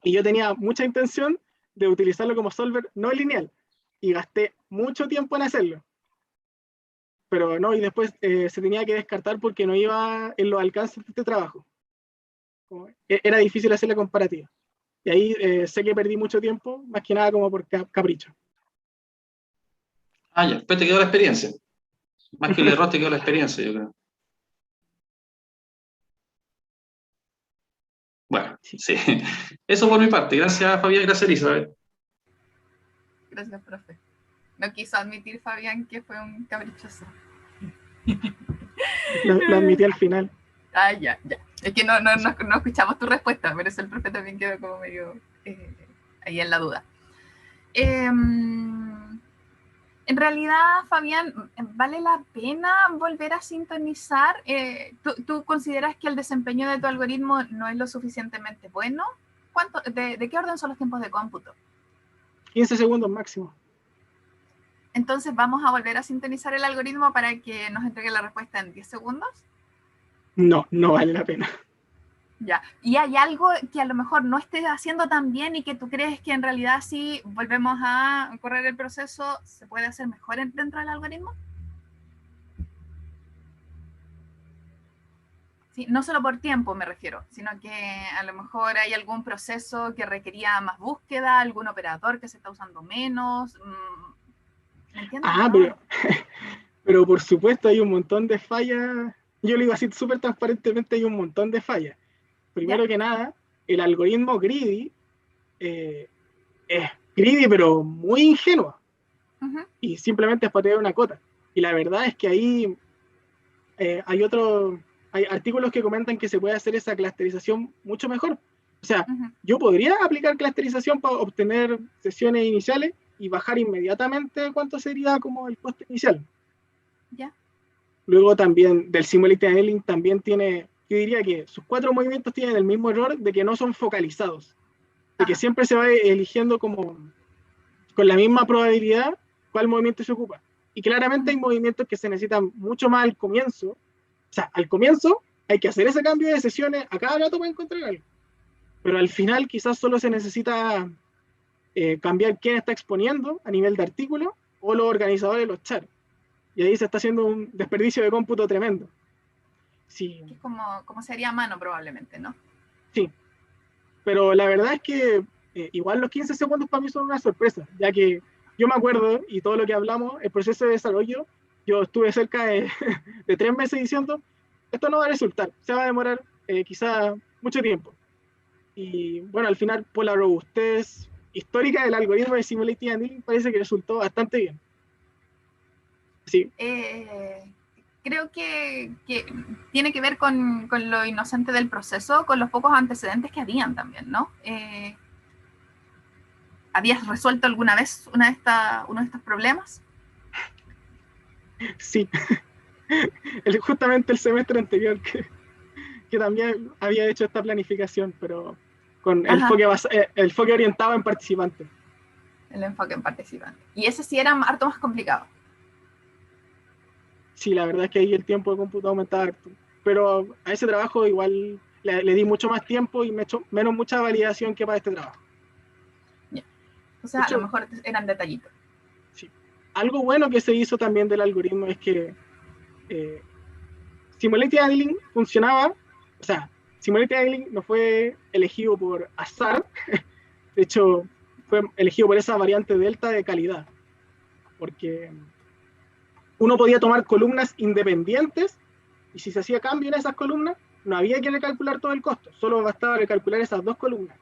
Y yo tenía mucha intención de utilizarlo como solver no lineal. Y gasté mucho tiempo en hacerlo. Pero no, y después se tenía que descartar porque no iba en los alcances de este trabajo. Era difícil hacer la comparativa. Y ahí sé que perdí mucho tiempo, más que nada como por capricho. Ah, ya, después te quedó la experiencia. Más que el error te quedó la experiencia, yo creo. Bueno, sí. Eso por mi parte. Gracias, Fabián. Gracias, Elizabeth. Gracias, profe. No quiso admitir, Fabián, que fue un caprichoso. Lo admití al final. Ah, ya. Es que no escuchamos tu respuesta, pero eso el profe también quedó como medio ahí en la duda. En realidad, Fabián, ¿vale la pena volver a sintonizar? ¿Tú consideras que el desempeño de tu algoritmo no es lo suficientemente bueno? ¿De qué orden son los tiempos de cómputo? 15 segundos máximo. Entonces, ¿vamos a volver a sintonizar el algoritmo para que nos entregue la respuesta en 10 segundos? No vale la pena. Ya. ¿Y hay algo que a lo mejor no estés haciendo tan bien y que tú crees que en realidad si volvemos a correr el proceso se puede hacer mejor dentro del algoritmo? Sí, no solo por tiempo me refiero, sino que a lo mejor hay algún proceso que requería más búsqueda, algún operador que se está usando menos. ¿Me entiendes? Ah, ¿no? pero por supuesto hay un montón de fallas. Yo lo digo así súper transparentemente, hay un montón de fallas. Primero que nada, el algoritmo greedy es greedy, pero muy ingenuo. Y simplemente es para tener una cota. Y la verdad es que ahí hay artículos que comentan que se puede hacer esa clusterización mucho mejor. O sea, yo podría aplicar clusterización para obtener sesiones iniciales y bajar inmediatamente cuánto sería como el coste inicial. Ya. Luego también del Simulated Annealing también tiene, yo diría que sus 4 movimientos tienen el mismo error de que no son focalizados. De que siempre se va eligiendo como con la misma probabilidad cuál movimiento se ocupa. Y claramente hay movimientos que se necesitan mucho más al comienzo. O sea, al comienzo hay que hacer ese cambio de sesiones a cada rato para encontrar algo. Pero al final quizás solo se necesita cambiar quién está exponiendo a nivel de artículo o los organizadores de los chats. Y ahí se está haciendo un desperdicio de cómputo tremendo. Sí. Es como sería a mano probablemente, ¿no? Sí. Pero la verdad es que igual los 15 segundos para mí son una sorpresa, ya que yo me acuerdo, y todo lo que hablamos, el proceso de desarrollo, yo estuve cerca de 3 meses diciendo, esto no va a resultar, se va a demorar quizá mucho tiempo. Y bueno, al final, por la robustez histórica del algoritmo de Simulated Annealing, parece que resultó bastante bien. Sí. Creo que tiene que ver con lo inocente del proceso, con los pocos antecedentes que habían también, ¿no? ¿Habías resuelto alguna vez uno de estos problemas? Sí. Justamente el semestre anterior que también había hecho esta planificación, pero con el enfoque orientado en participantes. El enfoque en participante. Y ese sí era harto más complicado. Sí, la verdad es que ahí el tiempo de cómputo aumentaba harto. Pero a ese trabajo igual le di mucho más tiempo y me echó menos mucha validación que para este trabajo. Yeah. O sea, a lo mejor eran detallitos. Sí. Algo bueno que se hizo también del algoritmo es que Simulated Angling funcionaba, o sea, Simulated Angling no fue elegido por azar, de hecho fue elegido por esa variante delta de calidad, porque uno podía tomar columnas independientes y si se hacía cambio en esas columnas, no había que recalcular todo el costo, solo bastaba recalcular esas dos columnas.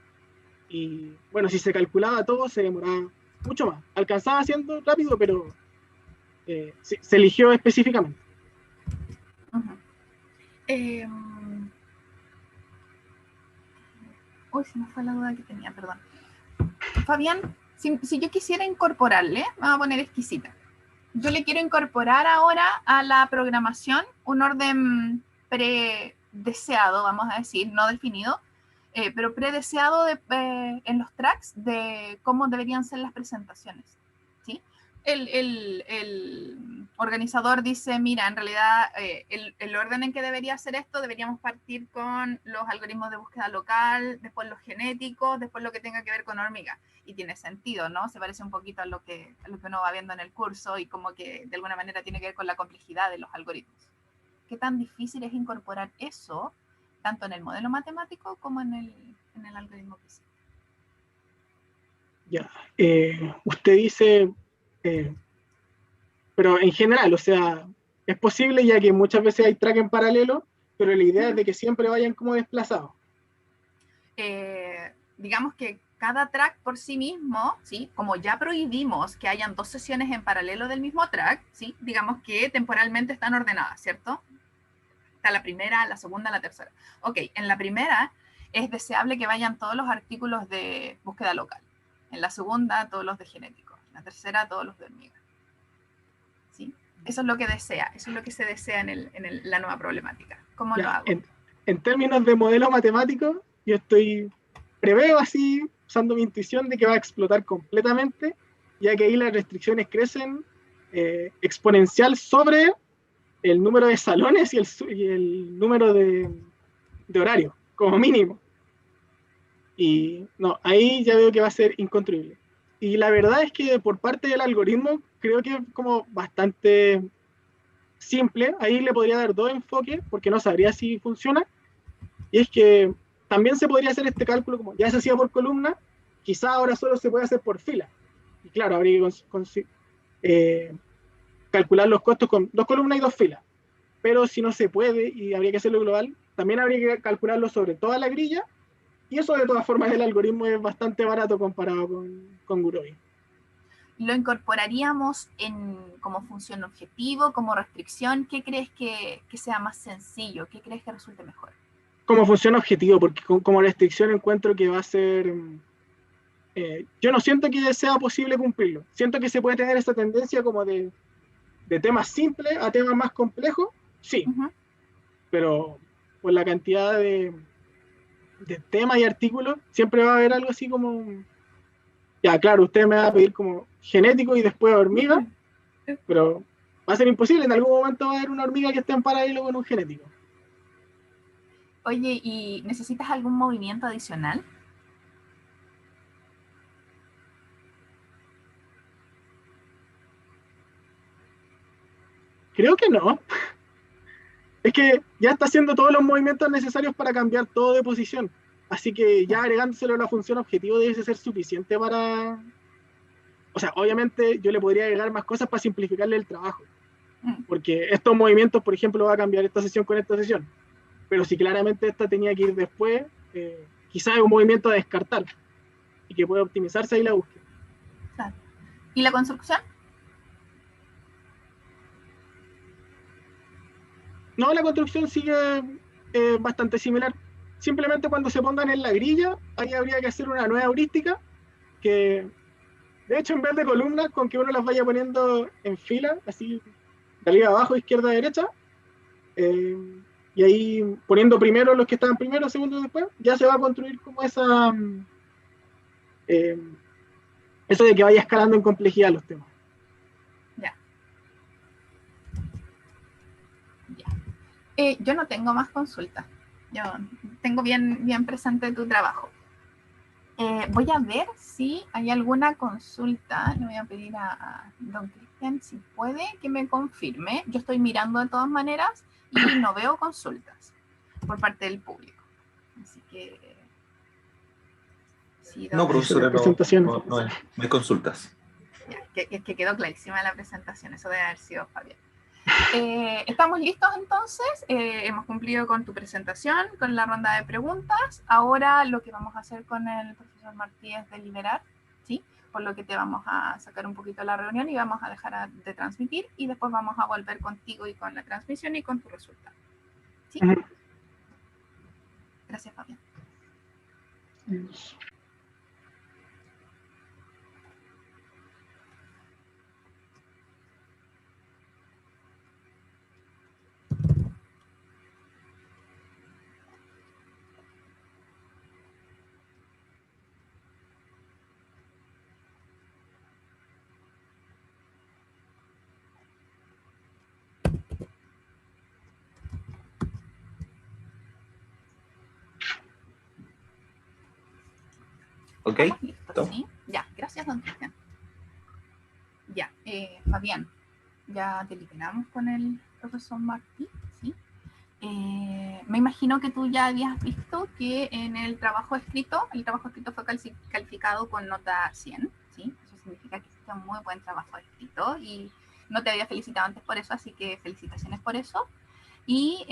Y bueno, si se calculaba todo, se demoraba mucho más. Alcanzaba siendo rápido, pero se eligió específicamente. Uy, se me fue la duda que tenía, perdón. Fabián, si yo quisiera incorporarle, me voy a poner exquisita. Yo le quiero incorporar ahora a la programación un orden predeseado, vamos a decir, no definido, pero predeseado en los tracks de cómo deberían ser las presentaciones. ¿Sí? El organizador dice, mira, en realidad el orden en que debería ser esto, deberíamos partir con los algoritmos de búsqueda local, después los genéticos, después lo que tenga que ver con hormigas. Y tiene sentido, ¿no? Se parece un poquito a lo que uno va viendo en el curso y como que de alguna manera tiene que ver con la complejidad de los algoritmos. ¿Qué tan difícil es incorporar eso, tanto en el modelo matemático como en el algoritmo físico? Ya, usted dice, pero en general, o sea, es posible ya que muchas veces hay track en paralelo, pero la idea es de que siempre vayan como desplazados. Digamos que cada track por sí mismo, ¿sí? Como ya prohibimos que hayan dos sesiones en paralelo del mismo track, ¿sí? Digamos que temporalmente están ordenadas, ¿cierto? Está la primera, la segunda, la tercera. Ok, en la primera es deseable que vayan todos los artículos de búsqueda local. En la segunda, todos los de genéticos. En la tercera, todos los de hormigas. ¿Sí? Eso es lo que desea, eso es lo que se desea en la nueva problemática. ¿Cómo Ya, lo hago? En términos de modelo matemático, yo preveo así, usando mi intuición de que va a explotar completamente, ya que ahí las restricciones crecen exponencial sobre el número de salones y el número de horarios, como mínimo. Y no, ahí ya veo que va a ser incontrolable. Y la verdad es que por parte del algoritmo, creo que es como bastante simple. Ahí le podría dar dos enfoques, porque no sabría si funciona. Y es que también se podría hacer este cálculo como ya se hacía por columna, quizá ahora solo se puede hacer por fila. Y claro, habría que calcular los costos con dos columnas y dos filas. Pero si no se puede y habría que hacerlo global, también habría que calcularlo sobre toda la grilla. Y eso de todas formas el algoritmo es bastante barato comparado con Gurobi. ¿Lo incorporaríamos como función objetivo, como restricción? ¿Qué crees que sea más sencillo? ¿Qué crees que resulte mejor? Como función objetivo, porque como restricción encuentro que va a ser... yo no siento que sea posible cumplirlo. Siento que se puede tener esa tendencia como de temas simples a temas más complejos, sí. Pero por la cantidad de temas y artículos, siempre va a haber algo así como... Ya, claro, usted me va a pedir como genético y después hormiga, pero va a ser imposible. En algún momento va a haber una hormiga que esté en paralelo con un genético. Oye, ¿y necesitas algún movimiento adicional? Creo que no. Es que ya está haciendo todos los movimientos necesarios para cambiar todo de posición. Así que ya agregándoselo a la función objetivo debe ser suficiente para... O sea, obviamente yo le podría agregar más cosas para simplificarle el trabajo. Porque estos movimientos, por ejemplo, va a cambiar esta sesión con esta sesión. Pero si claramente esta tenía que ir después, quizás es un movimiento a descartar y que puede optimizarse ahí la búsqueda. Claro. ¿Y la construcción? No, la construcción sigue bastante similar. Simplemente cuando se pongan en la grilla, ahí habría que hacer una nueva heurística que, de hecho, en vez de columnas, con que uno las vaya poniendo en fila, así de arriba a abajo, izquierda a derecha, y ahí poniendo primero los que estaban primero, segundo después, ya se va a construir como esa Eso de que vaya escalando en complejidad los temas. Ya. Yo no tengo más consultas. Yo tengo bien presente tu trabajo. Voy a ver si hay alguna consulta. Le voy a pedir a don Cristian si puede que me confirme. Yo estoy mirando de todas maneras y no veo consultas por parte del público. Así que... Sí, no, profesora, no hay consultas. Ya, que quedó clarísima la presentación. Eso debe haber sido Fabián. ¿Estamos listos entonces? Hemos cumplido con tu presentación, con la ronda de preguntas. Ahora lo que vamos a hacer con el profesor Martí es deliberar, ¿sí? Por lo que te vamos a sacar un poquito la reunión y vamos a dejar de transmitir y después vamos a volver contigo y con la transmisión y con tu resultado. ¿Sí? Gracias, Fabián. Ok. Listos, ¿sí? Ya, gracias, don Cristian. Ya, Fabián, ya deliberamos con el profesor Martí, ¿sí? Me imagino que tú ya habías visto que en el trabajo escrito fue calificado con nota 100, ¿sí? Eso significa que hiciste un muy buen trabajo escrito y no te había felicitado antes por eso, así que felicitaciones por eso. Y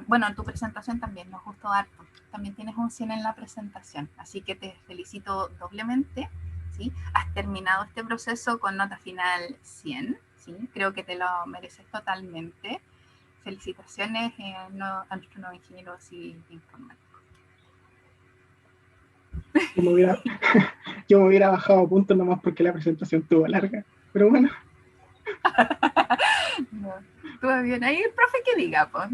bueno, en tu presentación también nos gustó harto. También tienes un 100 en la presentación, así que te felicito doblemente, ¿sí? Has terminado este proceso con nota final 100, ¿sí? Creo que te lo mereces totalmente. Felicitaciones a nuestro nuevo ingeniero civil informático. Yo me hubiera bajado puntos nomás porque la presentación estuvo larga, pero bueno. No, estuvo bien. Ahí el profe que diga, pues.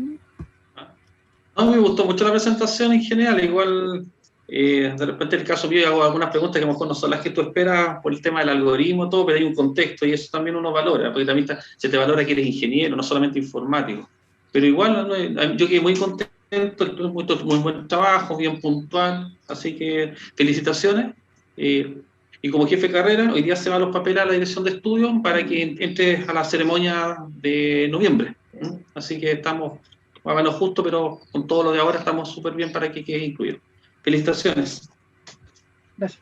No, me gustó mucho la presentación en general, igual de repente en el caso mío hago algunas preguntas que a lo mejor no son las que tú esperas por el tema del algoritmo, todo, pero hay un contexto y eso también uno valora, porque también se te valora que eres ingeniero, no solamente informático. Pero igual yo quedé muy contento, muy buen trabajo, bien puntual, así que felicitaciones. Y como jefe de carrera, hoy día se van los papeles a la dirección de estudios para que entres a la ceremonia de noviembre. Así que estamos más o menos justo, pero con todo lo de ahora estamos súper bien para que quede incluido. Felicitaciones. Gracias.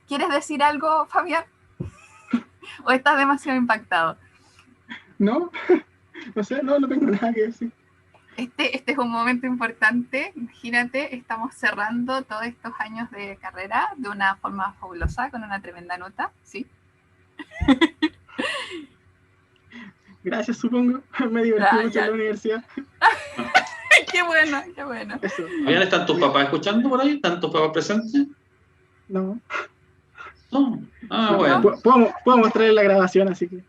¿Quieres decir algo, Fabián? ¿O estás demasiado impactado? No, no sé, no tengo nada que decir. Este es un momento importante. Imagínate, estamos cerrando todos estos años de carrera de una forma fabulosa, con una tremenda nota, ¿sí? Gracias, supongo. Me divertí mucho en la universidad. Qué bueno, qué bueno. ¿Fabián, están tus papás escuchando por ahí? ¿Están tus papás presentes? No. No. Ah, No, bueno. puedo mostrarle la grabación, así que...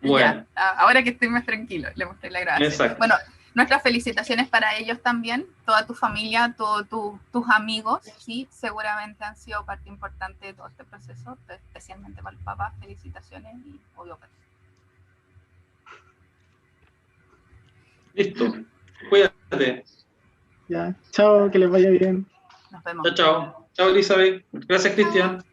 Bueno. Ya, ahora que estoy más tranquilo, le mostré la grabación. Exacto. Bueno, nuestras felicitaciones para ellos también, toda tu familia, todos tus amigos, sí, seguramente han sido parte importante de todo este proceso, especialmente para los papás, felicitaciones y obvio para ti. Listo. Cuídate. Ya, chao, que les vaya bien. Nos vemos. Chao, chao. Chao, Elizabeth. Gracias, Cristian.